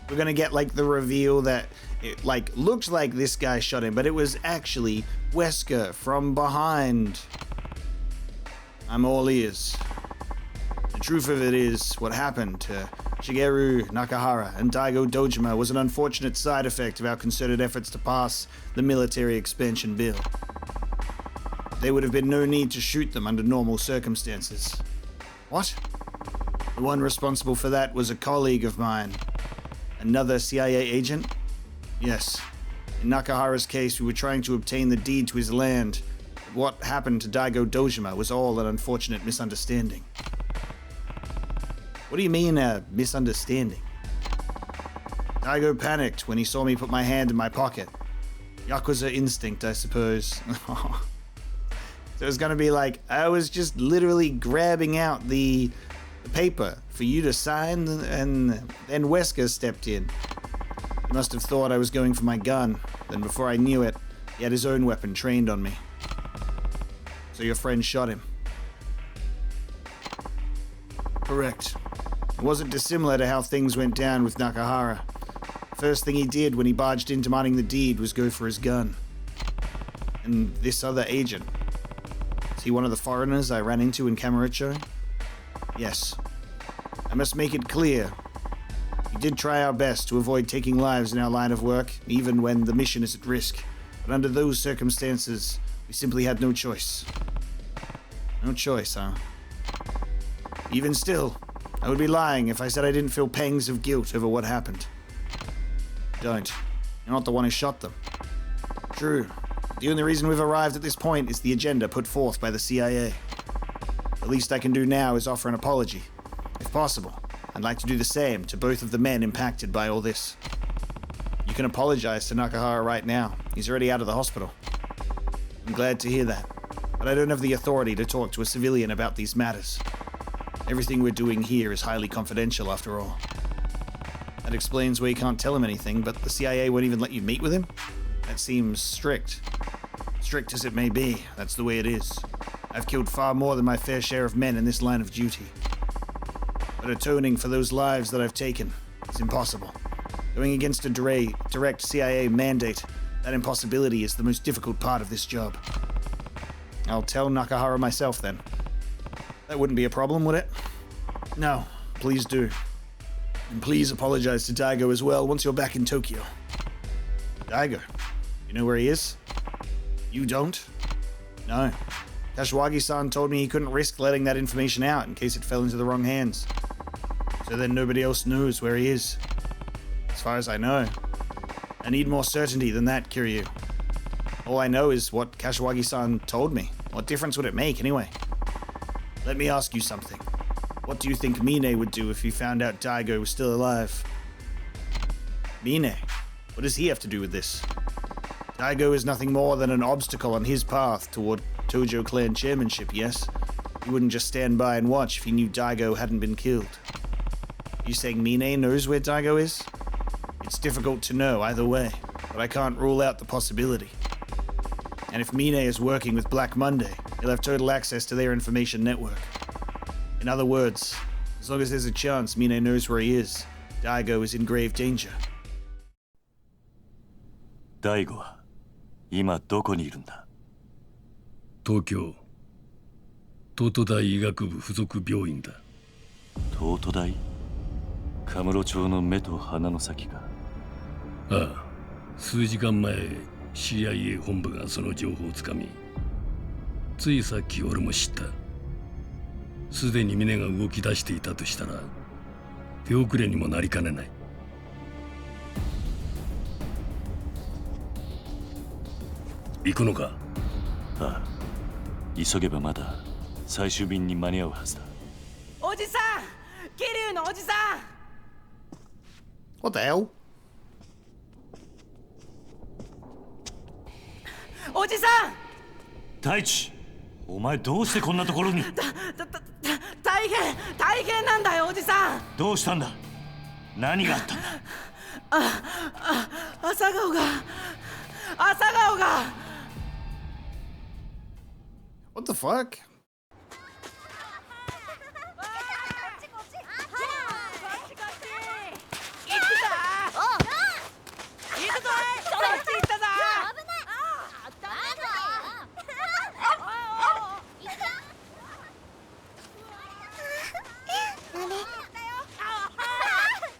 We're gonna get like the reveal that it like looked like this guy shot him, but it was actually Wesker from behind. I'm all ears. The truth of it is, what happened to Shigeru Nakahara and Daigo Dojima was an unfortunate side effect of our concerted efforts to pass the military expansion bill. There would have been no need to shoot them under normal circumstances. What? The one responsible for that was a colleague of mine. Another CIA agent? Yes. In Nakahara's case, we were trying to obtain the deed to his land. But what happened to Daigo Dojima was all an unfortunate misunderstanding. What do you mean, a misunderstanding? Daigo panicked when he saw me put my hand in my pocket. Yakuza instinct, I suppose. So it's gonna be like, I was just literally grabbing out the paper for you to sign, and then Wesker stepped in. He must have thought I was going for my gun. Then before I knew it, he had his own weapon trained on me. So your friend shot him. Correct. It wasn't dissimilar to how things went down with Nakahara. First thing he did when he barged in demanding the deed was go for his gun. And this other agent, is he one of the foreigners I ran into in Kamurocho? Yes. I must make it clear. We did try our best to avoid taking lives in our line of work, even when the mission is at risk. But under those circumstances, we simply had no choice. No choice, huh? Even still, I would be lying if I said I didn't feel pangs of guilt over what happened. Don't. You're not the one who shot them. True. The only reason we've arrived at this point is the agenda put forth by the CIA. The least I can do now is offer an apology. If possible, I'd like to do the same to both of the men impacted by all this. You can apologize to Nakahara right now. He's already out of the hospital. I'm glad to hear that, but I don't have the authority to talk to a civilian about these matters. Everything we're doing here is highly confidential, after all. That explains why you can't tell him anything, but the CIA won't even let you meet with him? That seems strict. Strict as it may be, that's the way it is. I've killed far more than my fair share of men in this line of duty. But atoning for those lives that I've taken is impossible. Going against a direct CIA mandate, that impossibility is the most difficult part of this job. I'll tell Nakahara myself then. That wouldn't be a problem, would it? No, please do. And please apologize to Daigo as well once you're back in Tokyo. Daigo, you know where he is? You don't? No. Kashiwagi-san told me he couldn't risk letting that information out in case it fell into the wrong hands. So then nobody else knows where he is. As far as I know. I need more certainty than that, Kiryu. All I know is what Kashiwagi-san told me. What difference would it make, anyway? Let me ask you something. What do you think Mine would do if he found out Daigo was still alive? Mine, what does he have to do with this? Daigo is nothing more than an obstacle on his path toward Tojo clan chairmanship, yes? He wouldn't just stand by and watch if he knew Daigo hadn't been killed. You saying Mine knows where Daigo is? It's difficult to know either way, but I can't rule out the possibility. And if Mine is working with Black Monday, he'll have total access to their information network. In other words, as long as there's a chance Mine knows where he is, Daigo is in grave danger. 大悟は今どこにいるんだ？東京東都大医学部附属病院だ。東都大？カムロ町の目と鼻の先か。ああ、数時間前 CIA 本部がその情報をつかみ、ついさっき俺も知った。すでに峰が動き出していたとしたら手遅れにもなりかねない。行くのか？ああ、急げばまだ最終便に間に合うはずだ。おじさん、桐生のおじさん。What the hell? おじさん。大地、お前どうしてこんなところに？大変なんだよおじさん。どうしたんだ？何があったんだ？朝顔が。What the fuck?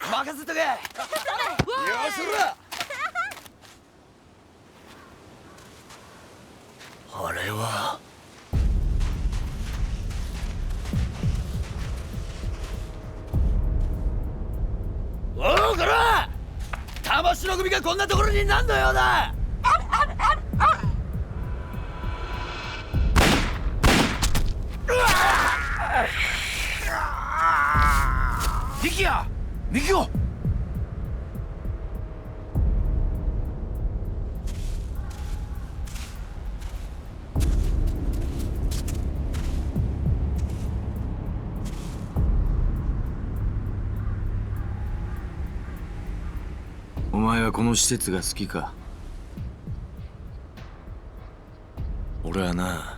任せとけ。よしら。あれはおうこら！魂の組がこんなところに何の用だ！ミキオ！お前はこの施設が好きか？俺はな、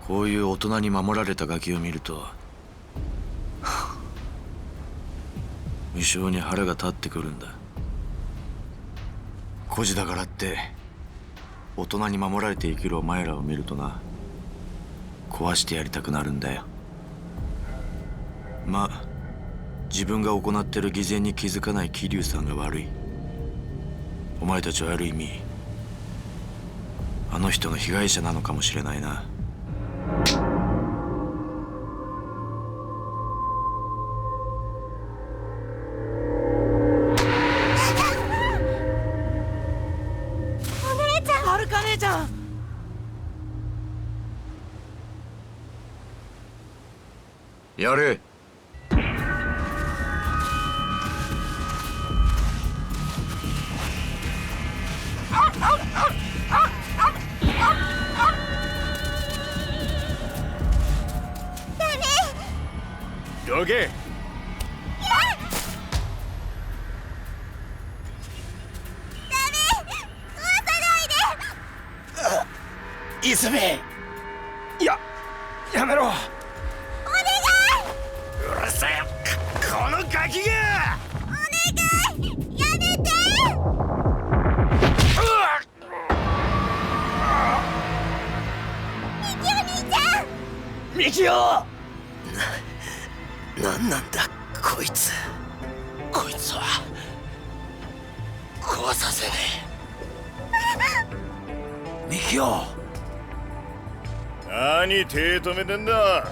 こういう大人に守られたガキを見ると無性に腹が立ってくるんだ。孤児だからって大人に守られて生きるお前らを見るとな、壊してやりたくなるんだよ。まあ自分が行ってる偽善に気づかない桐生さんが悪い。お前たちはある意味あの人の被害者なのかもしれないな。はるか姉ちゃん。やれ。どけ。泉。やめろ。お願い。うるせえ。このガキが。お願い。やめて。ミキオミキオ。なんなんだこいつ。こいつは壊させねえ。ミキオ。何手止めてんだ。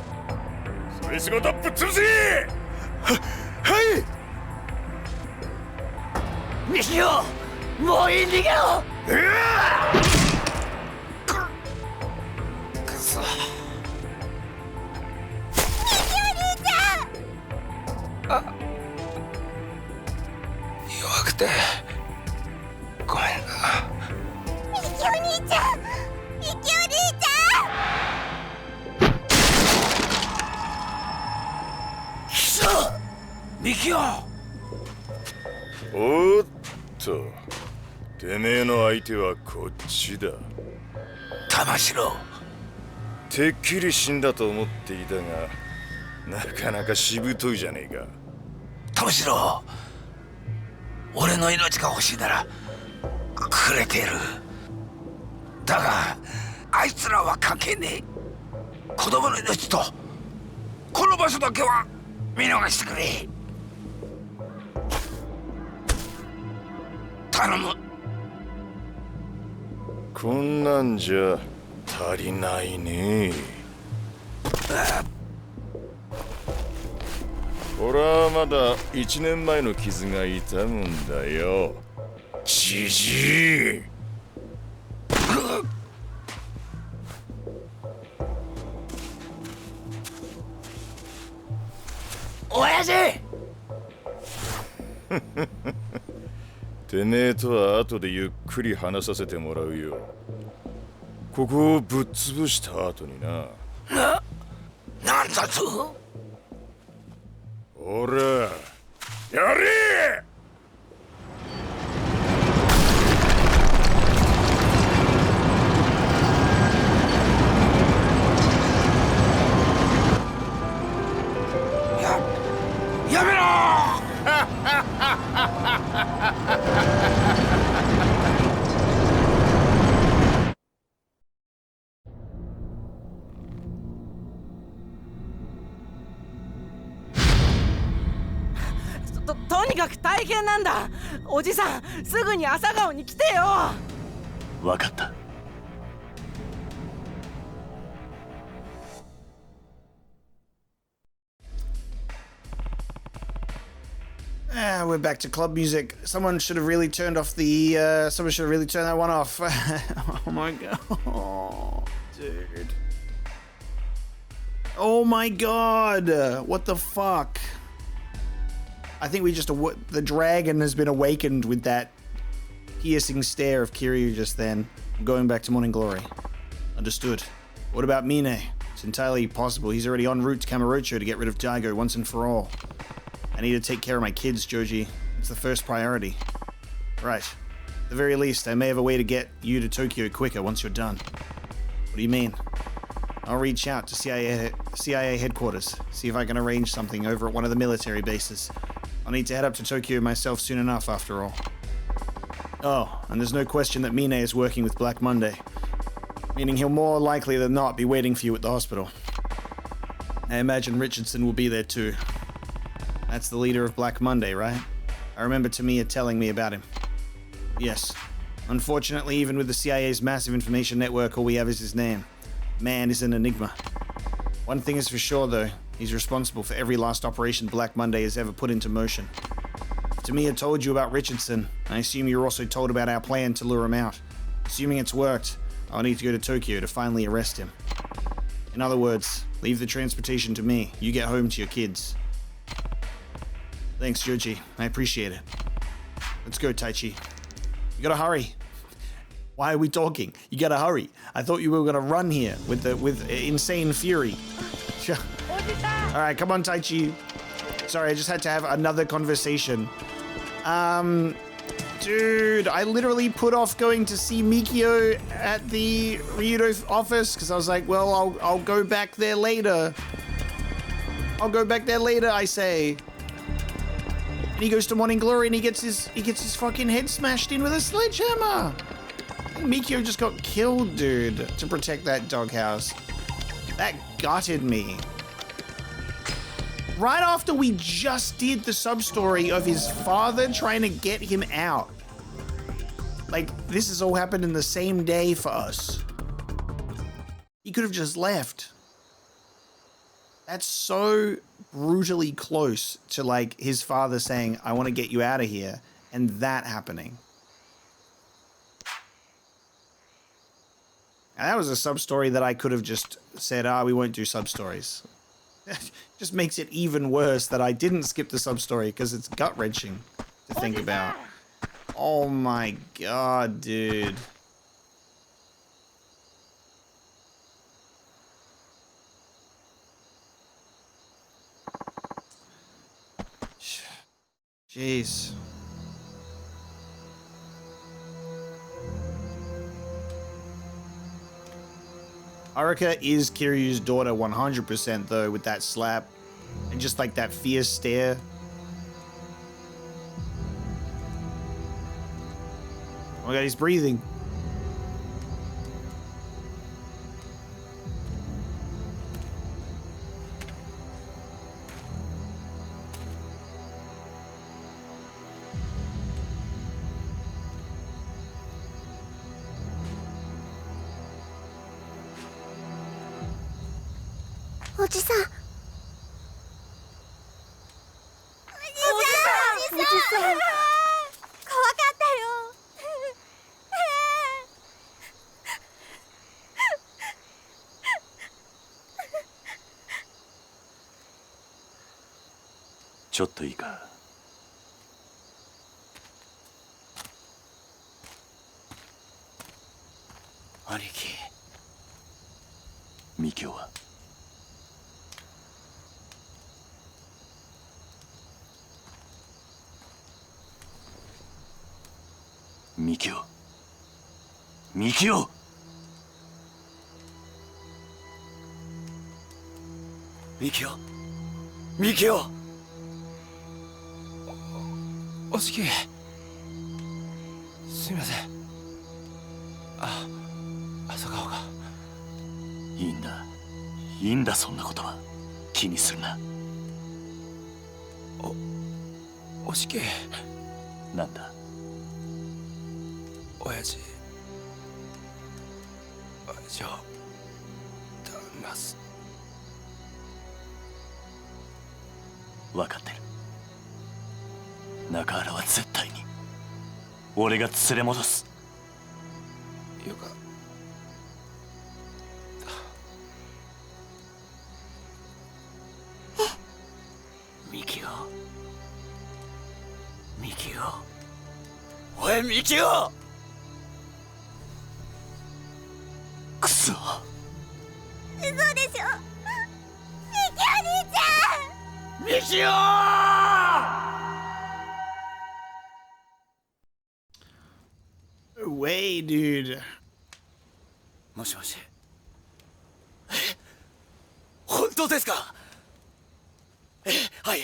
それ仕事ぶっ潰せ。はい。ミキオ、もういい、逃げろ。くそ。弱くてごめんな。ミキお兄ちゃん、ミキお兄ちくそ。ミキオ。おっと、てめえの相手はこっちだ。玉城。てっきり死んだと思っていたが、なかなかしぶといじゃねえか。玉城、俺の命が欲しいならくれてる。だがあいつらは関係ねえ。子供の命とこの場所だけは見逃してくれ。頼む。こんなんじゃ足りないね。俺はまだ1年前の傷が痛むんだよ、じじい。親父。てめえとは後でゆっくり話させてもらうよ。ここをぶっ潰した後にな。なんだと。ほら、やれ。やめろ。とにかく大変なんだ。おじさん、すぐに朝顔に来てよ。分かった。We're back to club music. Someone should have really turned off the. Someone should have really turned that one off. Oh my god, dude. Oh my god, what the fuck? I think we just the dragon has been awakened with that piercing stare of Kiryu just then. I'm going back to Morning Glory. Understood. What about Mine? It's entirely possible he's already en route to Kamurocho to get rid of Daigo once and for all. I need to take care of my kids, Joji. It's the first priority. Right. At the very least, I may have a way to get you to Tokyo quicker once you're done. What do you mean? I'll reach out to CIA headquarters, see if I can arrange something over at one of the military bases. I'll need to head up to Tokyo myself soon enough, after all. Oh, and there's no question that Mine is working with Black Monday, meaning he'll more likely than not be waiting for you at the hospital. I imagine Richardson will be there too. That's the leader of Black Monday, right? I remember Tamiya telling me about him. Yes. Unfortunately, even with the CIA's massive information network, all we have is his name. Man is an enigma. One thing is for sure, though. He's responsible for every last operation Black Monday has ever put into motion. If Tamiya told you about Richardson, I assume you're also told about our plan to lure him out. Assuming it's worked, I'll need to go to Tokyo to finally arrest him. In other words, leave the transportation to me. You get home to your kids. Thanks, Joji. I appreciate it. Let's go, Taichi. You gotta hurry. Why are we talking? You gotta hurry. I thought you were gonna run here with insane fury. All right, come on, Taichi. Sorry, I just had to have another conversation. Dude, I literally put off going to see Mikio at the Ryudo office because I was like, well, I'll go back there later. I'll go back there later, I say. And he goes to Morning Glory and he gets his fucking head smashed in with a sledgehammer. Mikio just got killed, dude, to protect that doghouse. That gutted me. Right after we just did the sub-story of his father trying to get him out. Like, this has all happened in the same day for us. He could have just left. That's so brutally close to, like, his father saying, I want to get you out of here, and that happening. And that was a sub-story that I could have just said, we won't do sub-stories. Just makes it even worse that I didn't skip the sub-story because it's gut-wrenching to think about. Oh my god, dude. Jeez. Haruka is Kiryu's daughter 100% though, with that slap and just like that fierce stare. Oh my god, he's breathing.ちょっといいか。兄貴。ミキオはミキオ。ミキオ。ミキオ。ミキオ。おしき。すみません。朝顔が。いいんだ。いいんだ、そんなことは。気にするな。おしき。なんだ。親父を頼みます。分かってる。中原は絶対に俺が連れ戻す。よかった。ミキオ。ミキオ。おいミキオ。くそ。嘘でしょ。ミキお兄ちゃん。ミキオ！Way, dude. もしもし。本当ですか？はい。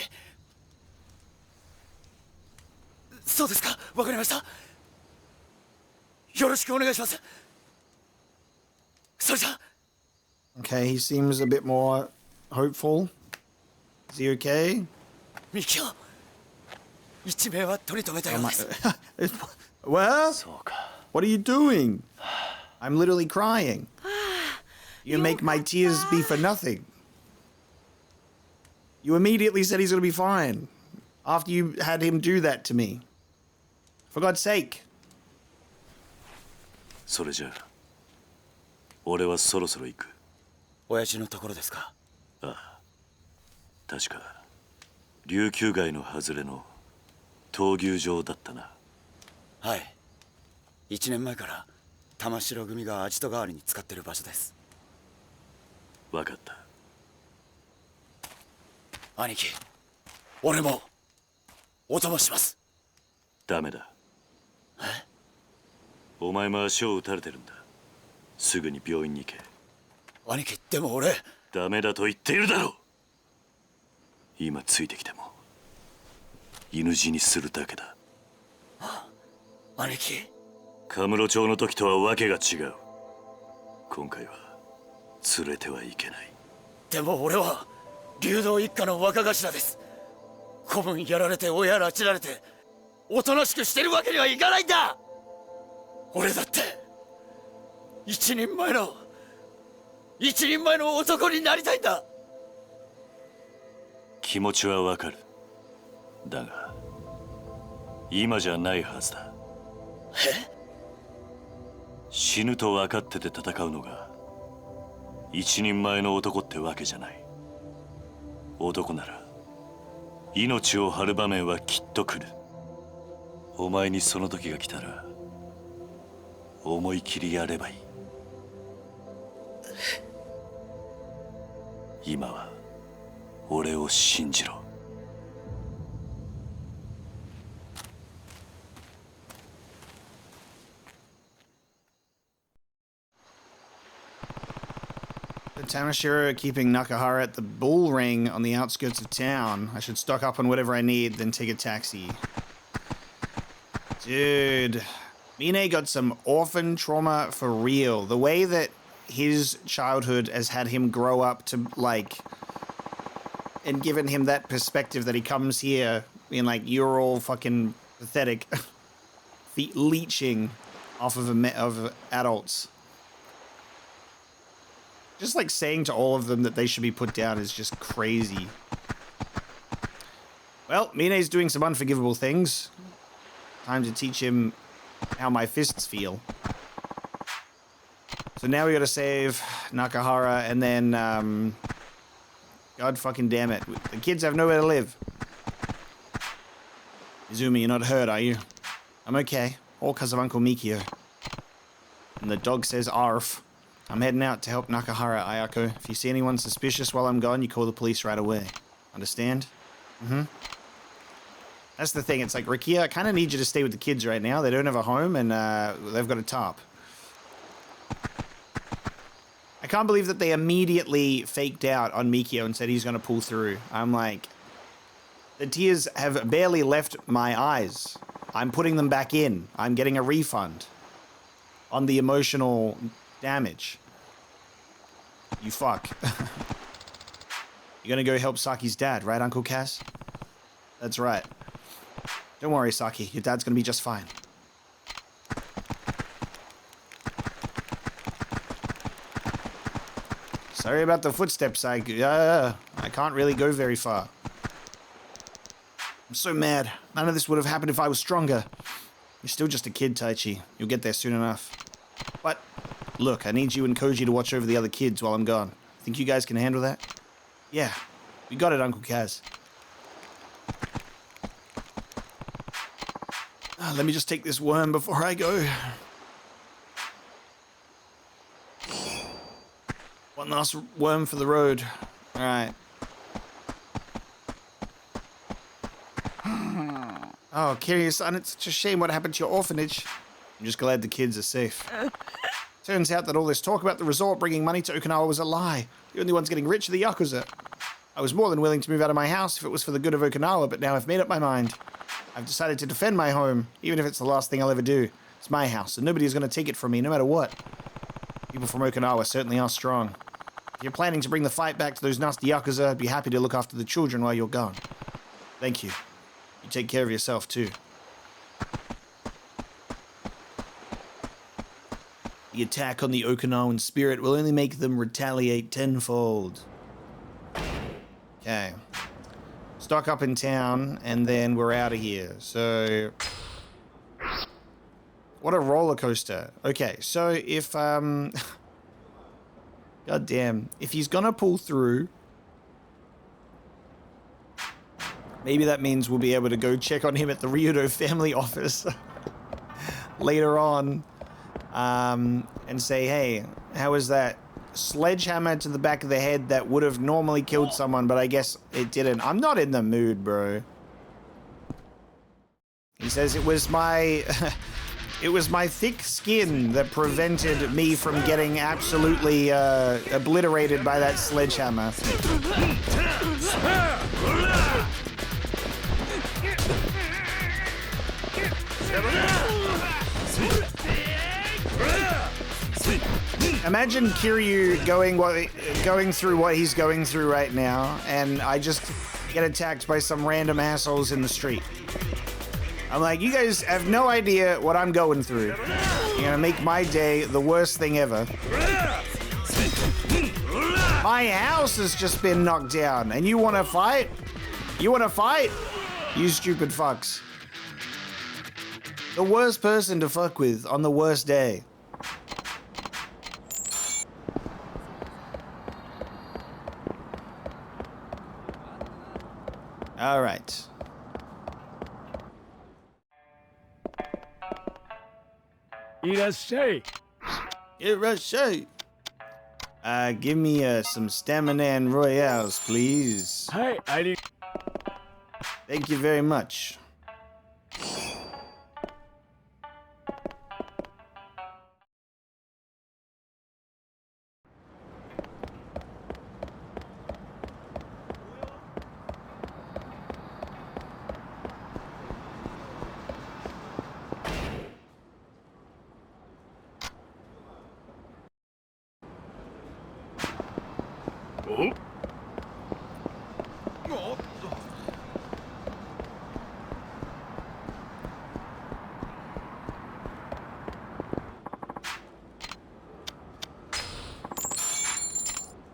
そうですか。わかりました。よろしくお願いします。それじゃ。Okay, he seems a bit more hopeful. Is he okay? ミキオ。一命は取り留めたようです。Well, そうか。what are you doing? I'm literally crying. You make my tears be for nothing. You immediately said he's gonna be fine after you had him do that to me. For God's sake. それじゃあ俺はそろそろ行く。親父のところですか？ああ、確か琉球街の外れの闘牛場だったな。はい。1年前から玉城組がアジト代わりに使ってる場所です。分かった。兄貴、俺もお供します。ダメだ。お前も足を撃たれてるんだ。すぐに病院に行け。兄貴、でも俺。ダメだと言っているだろう。今ついてきても犬死にするだけだ。兄貴。カムロ町の時とはわけが違う。今回は連れてはいけない。でも俺は流動一家の若頭です。子分やられて親拉致られておとなしくしてるわけにはいかないんだ。俺だって一人前の男になりたいんだ。気持ちはわかる。だが今じゃないはずだ。死ぬと分かってて戦うのが一人前の男ってわけじゃない。男なら命を張る場面はきっと来る。お前にその時が来たら思い切りやればいい。今は俺を信じろ。The Tamashiro are keeping Nakahara at the bull ring on the outskirts of town. I should stock up on whatever I need, then take a taxi. Dude, Mine got some orphan trauma for real. The way that his childhood has had him grow up to, like, and given him that perspective that he comes here being like, you're all fucking pathetic, leeching off of adults. Just like saying to all of them that they should be put down is just crazy. Well, Mine's doing some unforgivable things. Time to teach him how my fists feel. So now we gotta save Nakahara and then, God fucking damn it. The kids have nowhere to live. Izumi, you're not hurt, are you? I'm okay. All because of Uncle Mikio. And the dog says arf. I'm heading out to help Nakahara, Ayako. If you see anyone suspicious while I'm gone, you call the police right away. Understand? Mm-hmm. That's the thing. It's like, Rikia, I kind of need you to stay with the kids right now. They don't have a home, and they've got a tarp. I can't believe that they immediately faked out on Mikio and said he's going to pull through. I'm like, the tears have barely left my eyes. I'm putting them back in. I'm getting a refund on the emotional damage. You fuck. You're gonna go help Saki's dad, right, Uncle Kaz? That's right. Don't worry, Saki. Your dad's gonna be just fine. Sorry about the footsteps. I can't really go very far. I'm so mad. None of this would have happened if I was stronger. You're still just a kid, Taichi. You'll get there soon enough. But look, I need you and Koji to watch over the other kids while I'm gone. Think you guys can handle that? Yeah, we got it, Uncle Kaz. Let me just take this worm before I go. One last worm for the road. Alright. Oh, Kiryu-san, it's such a shame what happened to your orphanage. I'm just glad the kids are safe. Turns out that all this talk about the resort bringing money to Okinawa was a lie. The only ones getting rich are the Yakuza. I was more than willing to move out of my house if it was for the good of Okinawa, but now I've made up my mind. I've decided to defend my home, even if it's the last thing I'll ever do. It's my house, and nobody's going to take it from me, no matter what. People from Okinawa certainly are strong. If you're planning to bring the fight back to those nasty Yakuza, I'd be happy to look after the children while you're gone. Thank you. You take care of yourself, too. The attack on the Okinawan spirit will only make them retaliate tenfold. Okay. Stock up in town, and then we're out of here. So... what a roller coaster. Okay, so if, God damn. If he's gonna pull through... maybe that means we'll be able to go check on him at the Ryudo family office later on. And say, hey, how was that sledgehammer to the back of the head that would have normally killed someone, but I guess it didn't. I'm not in the mood, bro. He says it was my... it was my thick skin that prevented me from getting absolutely obliterated by that sledgehammer. Imagine Kiryu going through what he's going through right now, and I just get attacked by some random assholes in the street. I'm like, you guys have no idea what I'm going through. You're gonna make my day the worst thing ever. My house has just been knocked down, and you wanna fight? You wanna fight? You stupid fucks. The worst person to fuck with on the worst day. All right. Irashai. Give me some stamina and royales, please. Hi, Thank you very much.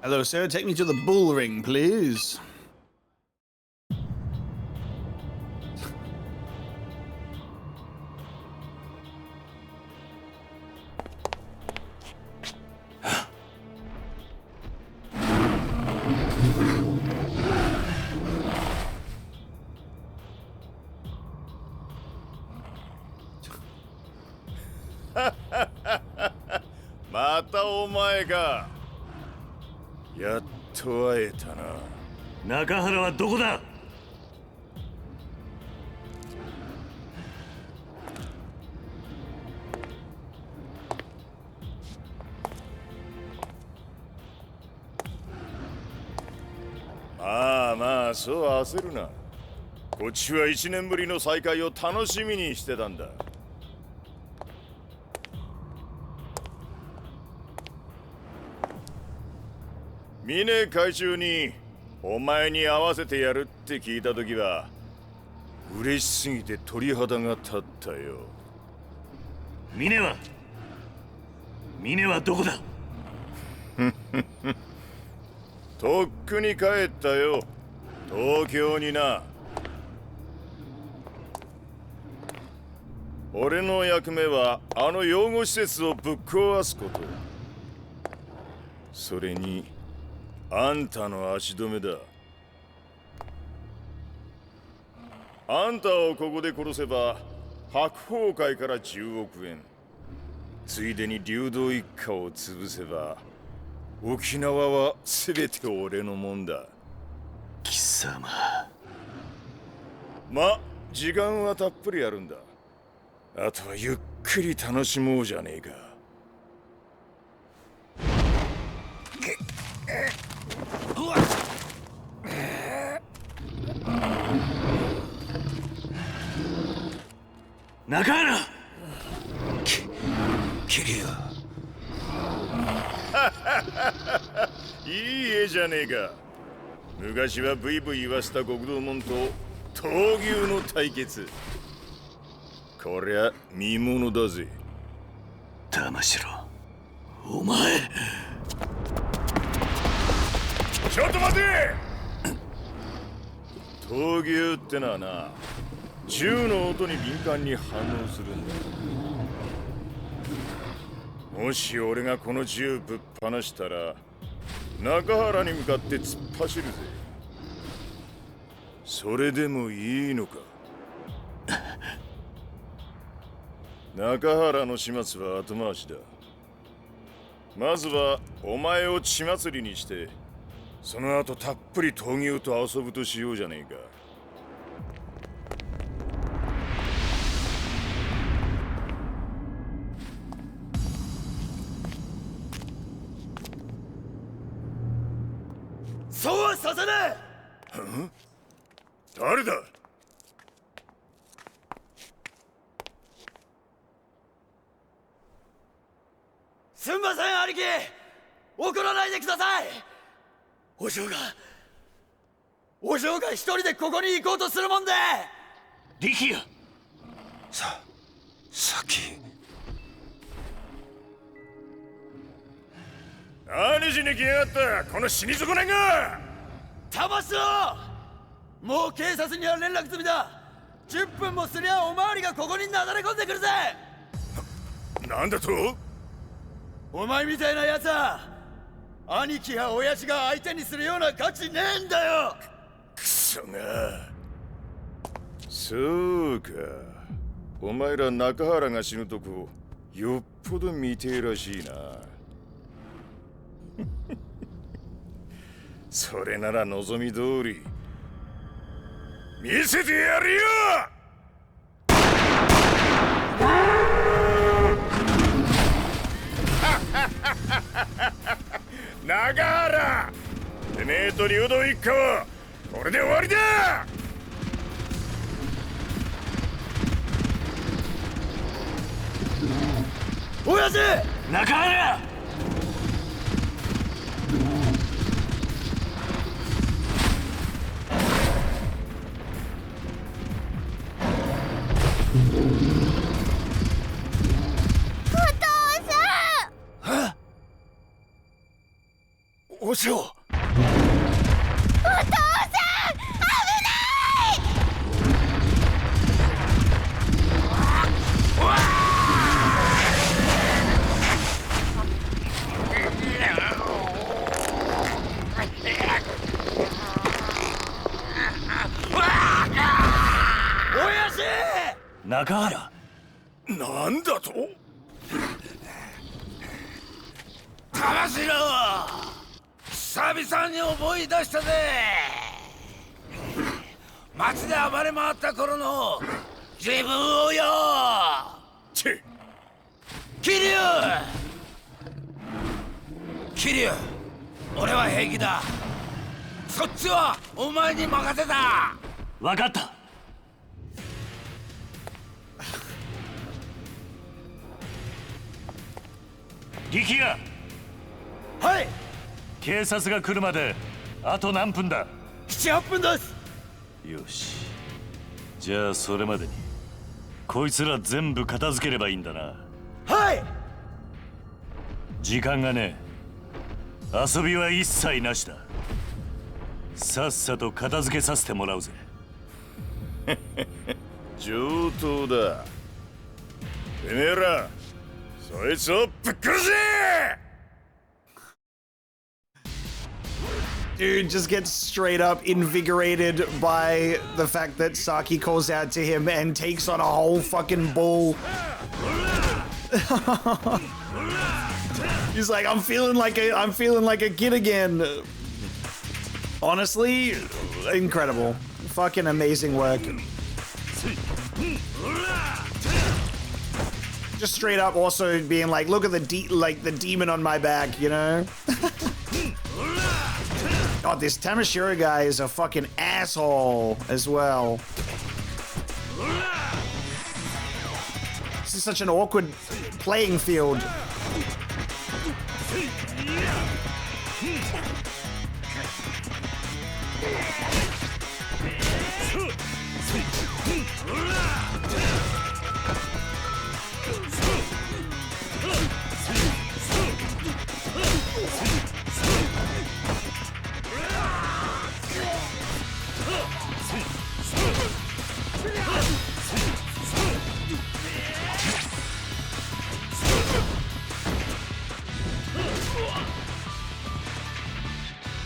Hello, sir. Take me to the bull ring, please. Mata omae ka. やっと会えたな。中原はどこだ。まあまあ、そう焦るな。こっちは1年ぶりの再会を楽しみにしてたんだ。峰会長にお前に会わせてやるって聞いた時は嬉しすぎて鳥肌が立ったよ。峰はどこだ。とっくに帰ったよ、東京にな。俺の役目はあの養護施設をぶっ壊すこと。それにあんたの足止めだ。あんたをここで殺せば白鵬会から10億円、ついでに流動一家を潰せば沖縄は全て俺のもんだ。貴様。ま、時間はたっぷりあるんだ。あとはゆっくり楽しもうじゃねえか。中原。桐生。いい絵じゃねえか。昔はブイブイ言わせた極道門と闘牛の対決。こりゃ見物だぜ。玉城、お前。ちょっと待て。闘牛ってのはな、銃の音に敏感に反応するんだ。もし俺がこの銃ぶっ放したら中原に向かって突っ走るぜ。それでもいいのか。中原の始末は後回しだ。まずはお前を血祭りにして、その後たっぷり闘牛と遊ぶとしようじゃねえか。そうはさせねえ。誰だ。すんません兄貴、怒らないでください。お嬢が一人でここに行こうとするもんで。力也、さっき何しに来やがったこの死に損ないが。玉城、もう警察には連絡済みだ。10分もすりゃおまわりがここになだれ込んでくるぜ。なんだと。お前みたいなやつは兄貴や親父が相手にするような価値ねえんだよ。クソが。そうか、お前ら中原が死ぬとこよっぽど見てえらしいな。それなら望み通り見せてやるよ。中原、てめえと竜道一家はこれで終わりだ。親父、中原。お嬢、お父さん、危ない親父。中原、なんだと。玉城、久々に思い出したぜ。街で暴れ回った頃の自分をよ。チ桐生、俺は平気だ。そっちはお前に任せた。分かった。力也、はい、警察が来るまであと何分だ。7、8分です。よし、じゃあそれまでにこいつら全部片付ければいいんだな。はい。時間がねえ。遊びは一切なしだ。さっさと片付けさせてもらうぜ。上等だ。てめえらそいつをぶっ殺せ。 Dude just gets straight up invigorated by the fact that Saki calls out to him and takes on a whole fucking bull. He's like, I'm feeling like a kid again. Honestly, incredible. Fucking amazing work. Just straight up also being like, look at the the demon on my back, you know? God, this Tamashiro guy is a fucking asshole as well. This is such an awkward playing field.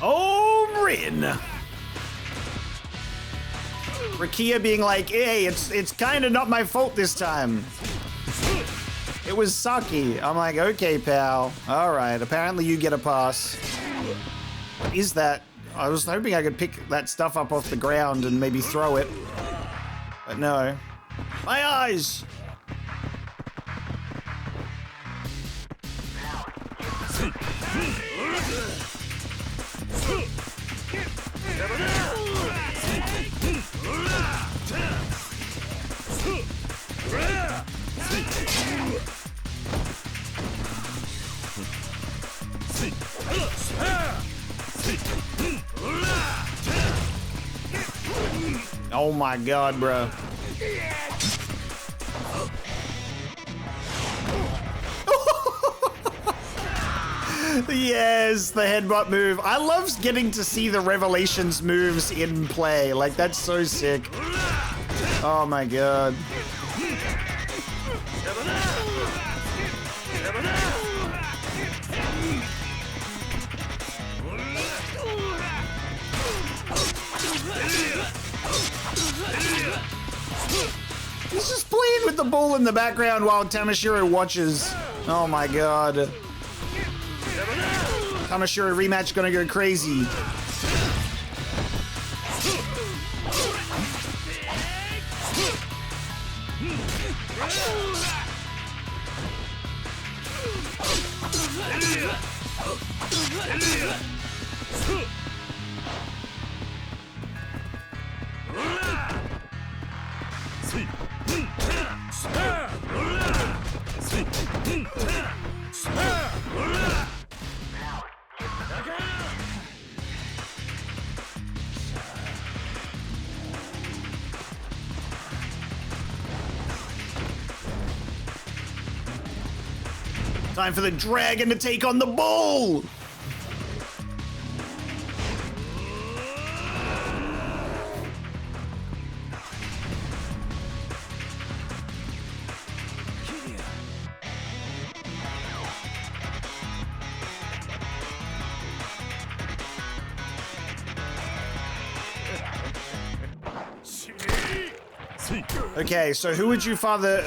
Oh, Rin! Rakia being like, hey, it's kind of not my fault this time. It was Saki. I'm like, okay, pal. All right, apparently you get a pass. What is that? I was hoping I could pick that stuff up off the ground and maybe throw it. But no. My eyes! Oh my god, bro. Yes, the headbutt move. I love getting to see the Revelations moves in play. Like, that's so sick. Oh my god. He's just playing with the ball in the background while Tamashiro watches. Oh my god. Tamashiro rematch gonna go crazy. Time for the dragon to take on the bull! Okay, so who would you rather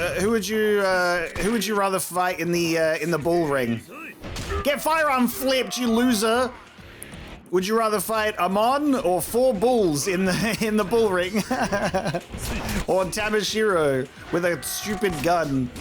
fight in the bull ring? Get firearm flipped, you loser! Would you rather fight Amon or 4 bulls in the bull ring? Or Tamashiro with a stupid gun?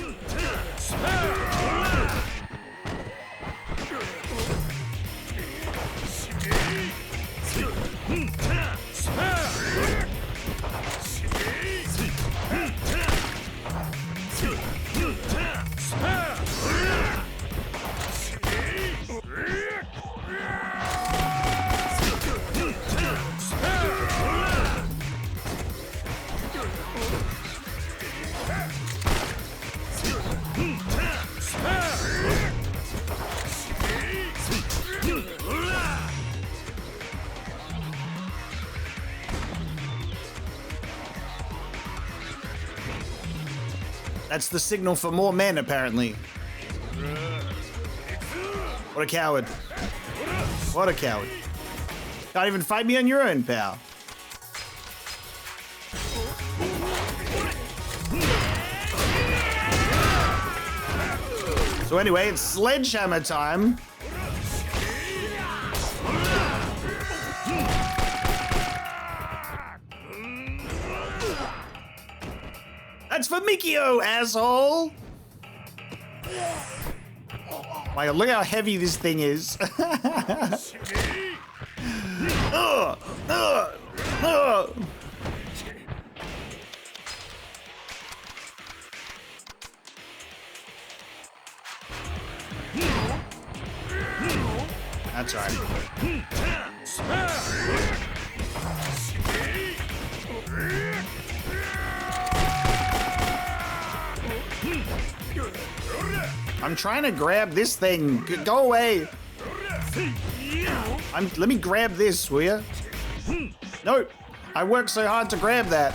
That's the signal for more men, apparently. What a coward. What a coward. Can't even fight me on your own, pal. So anyway, it's sledgehammer time. That's for Mikio, asshole! My God, look how heavy this thing is. That's right. I'm trying to grab this thing. Go away. Let me grab this, will ya? No, I worked so hard to grab that.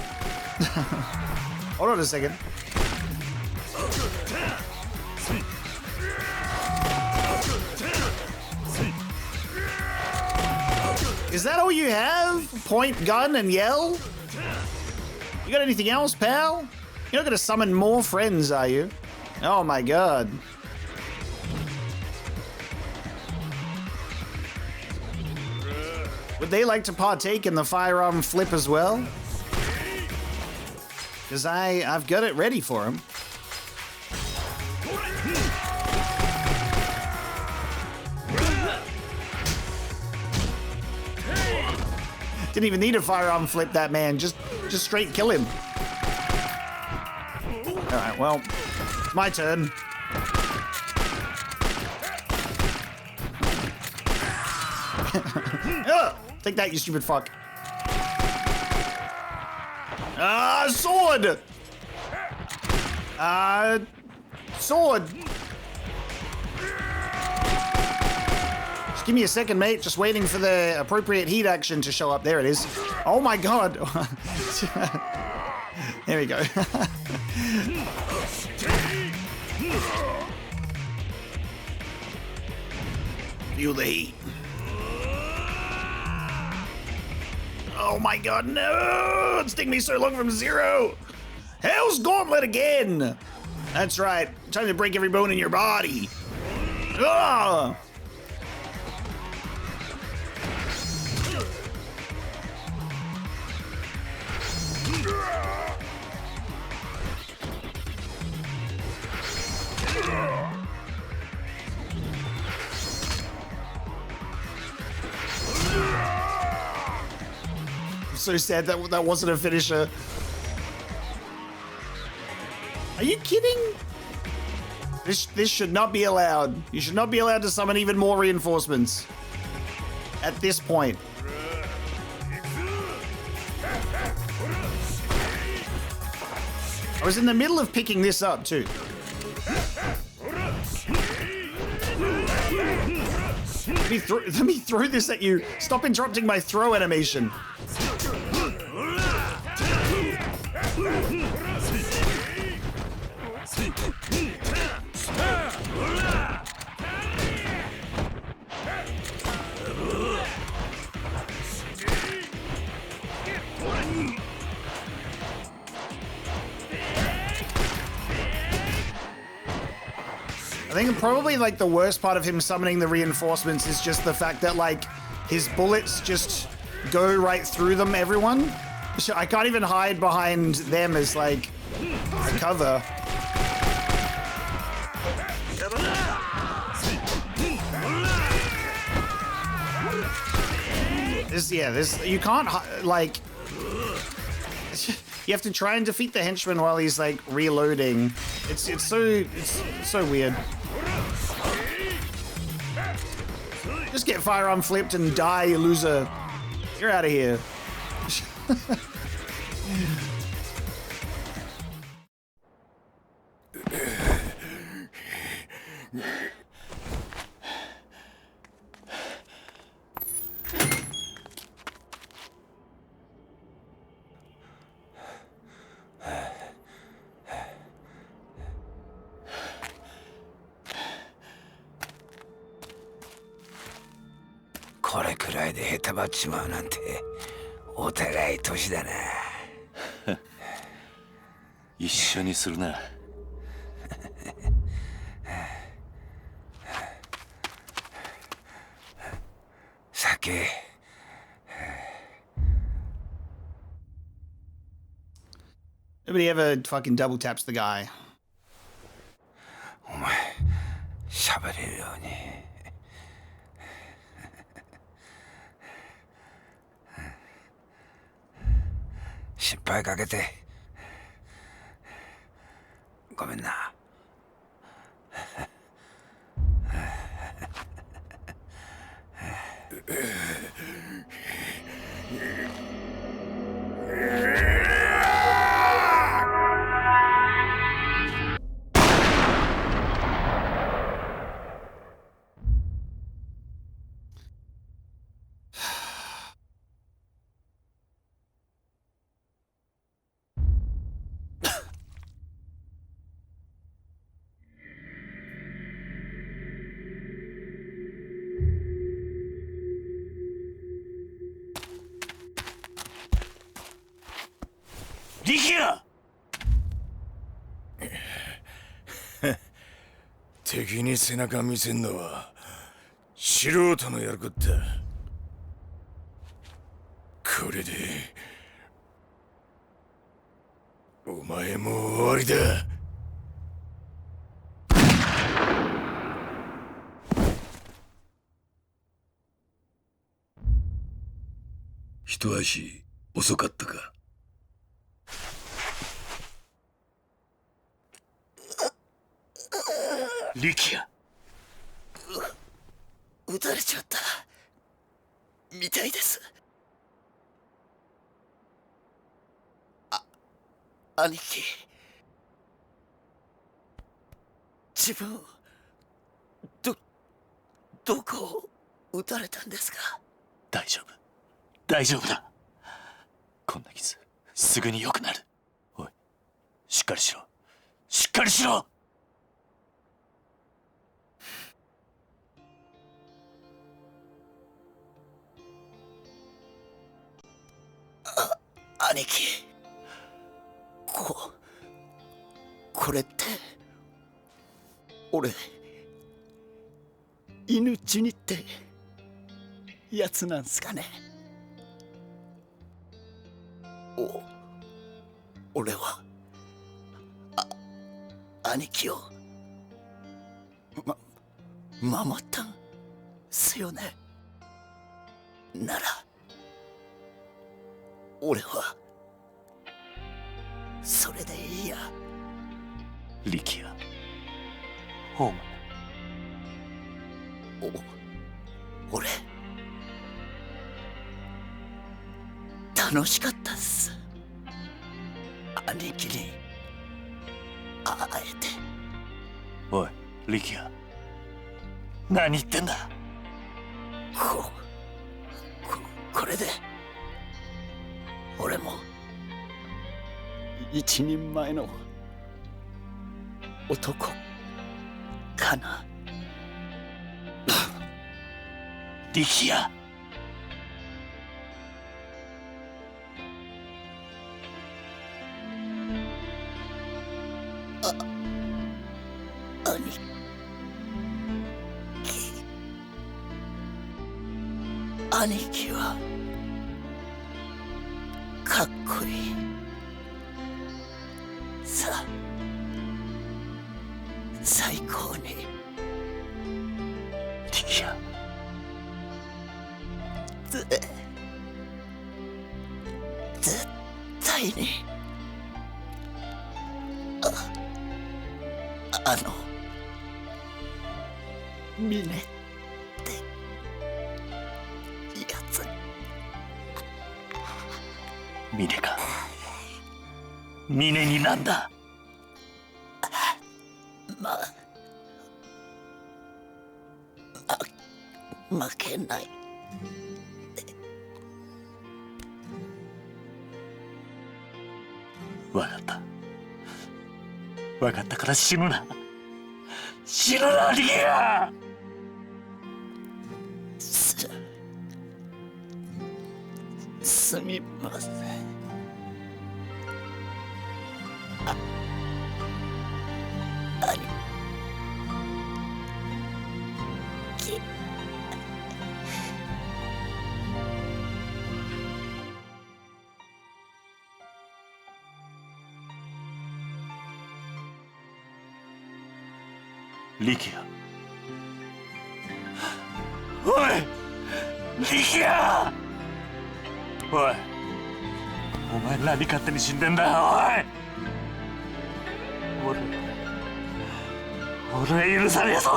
Hold on a second. Is that all you have? Point gun and yell? You got anything else, pal? You're not gonna summon more friends, are you? Oh my God. Would they like to partake in the firearm flip as well? Because I've got it ready for them. Didn't even need a firearm flip that man, just straight kill him. All right, well, it's my turn. Take that, you stupid fuck. Ah, sword! Sword! Just give me a second, mate. Just waiting for the appropriate heat action to show up. There it is. Oh my god. There we go. Feel the heat. Oh my god, no! It's taking me so long from zero! Hell's Gauntlet again! That's right. Time to break every bone in your body. Ah! I'm so sad that wasn't a finisher. Are you kidding? This should not be allowed. You should not be allowed to summon even more reinforcements at this point. I was in the middle of picking this up too. Let me throw this at you. Stop interrupting my throw animation. I think probably like the worst part of him summoning the reinforcements is just the fact that like his bullets just go right through them, everyone. So I can't even hide behind them as like a cover. This you can't like. You have to try and defeat the henchman while he's like reloading. It's so weird. Just get firearm flipped and die, you loser. You're out of here.これくらいでへたばっちまうなんてお互い年だな。一緒にするな。酒。Nobody ever fucking double taps the guy. お前喋れるように。心配かけてごめんな。敵に背中見せんのは素人のやることだ。これでお前も終わりだ。一足遅かったか。力也撃たれちゃった。みたいです。兄貴、自分どこを撃たれたんですか？大丈夫。大丈夫だ。こんな傷、すぐに良くなる。おい、しっかりしろ。しっかりしろ。兄貴、これって俺犬死にってやつなんすかね？俺は兄貴を守ったんすよね？なら俺はそれでいいや。力也、お前。俺楽しかったっす。兄貴に会えて。おい、力也、何言ってんだ。これで俺も一人前の男かな。力也、兄貴はかっこいいさあ、最高に。力也、絶対にあの峰ってやつ。峰か。峰になんだ。負けない。わかった。わかったから死ぬな。死ぬな、力也。すみません。兄貴。力也、おい、力也、おい、お前何勝手に死んでんだ。おい、俺は許さねえぞ。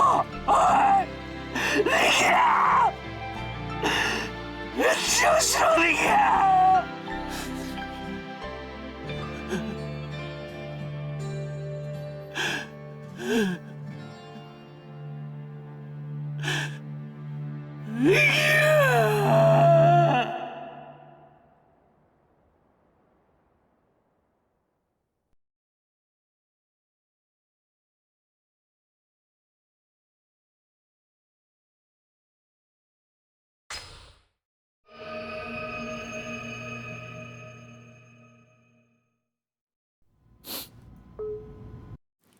おい、力也、返事をしろ、力也。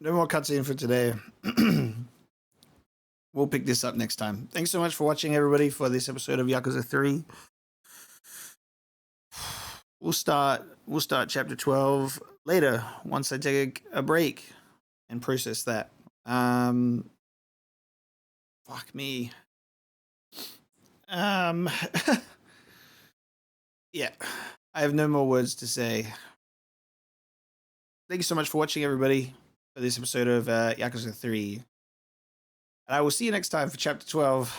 No more cutscene for today. We'll pick this up next time. Thanks so much for watching, everybody, for this episode of Yakuza 3. We'll start chapter 12 later once I take a break and process that. Fuck me. Yeah, I have no more words to say. Thank you so much for watching, everybody, for this episode of Yakuza 3. And I will see you next time for chapter 12.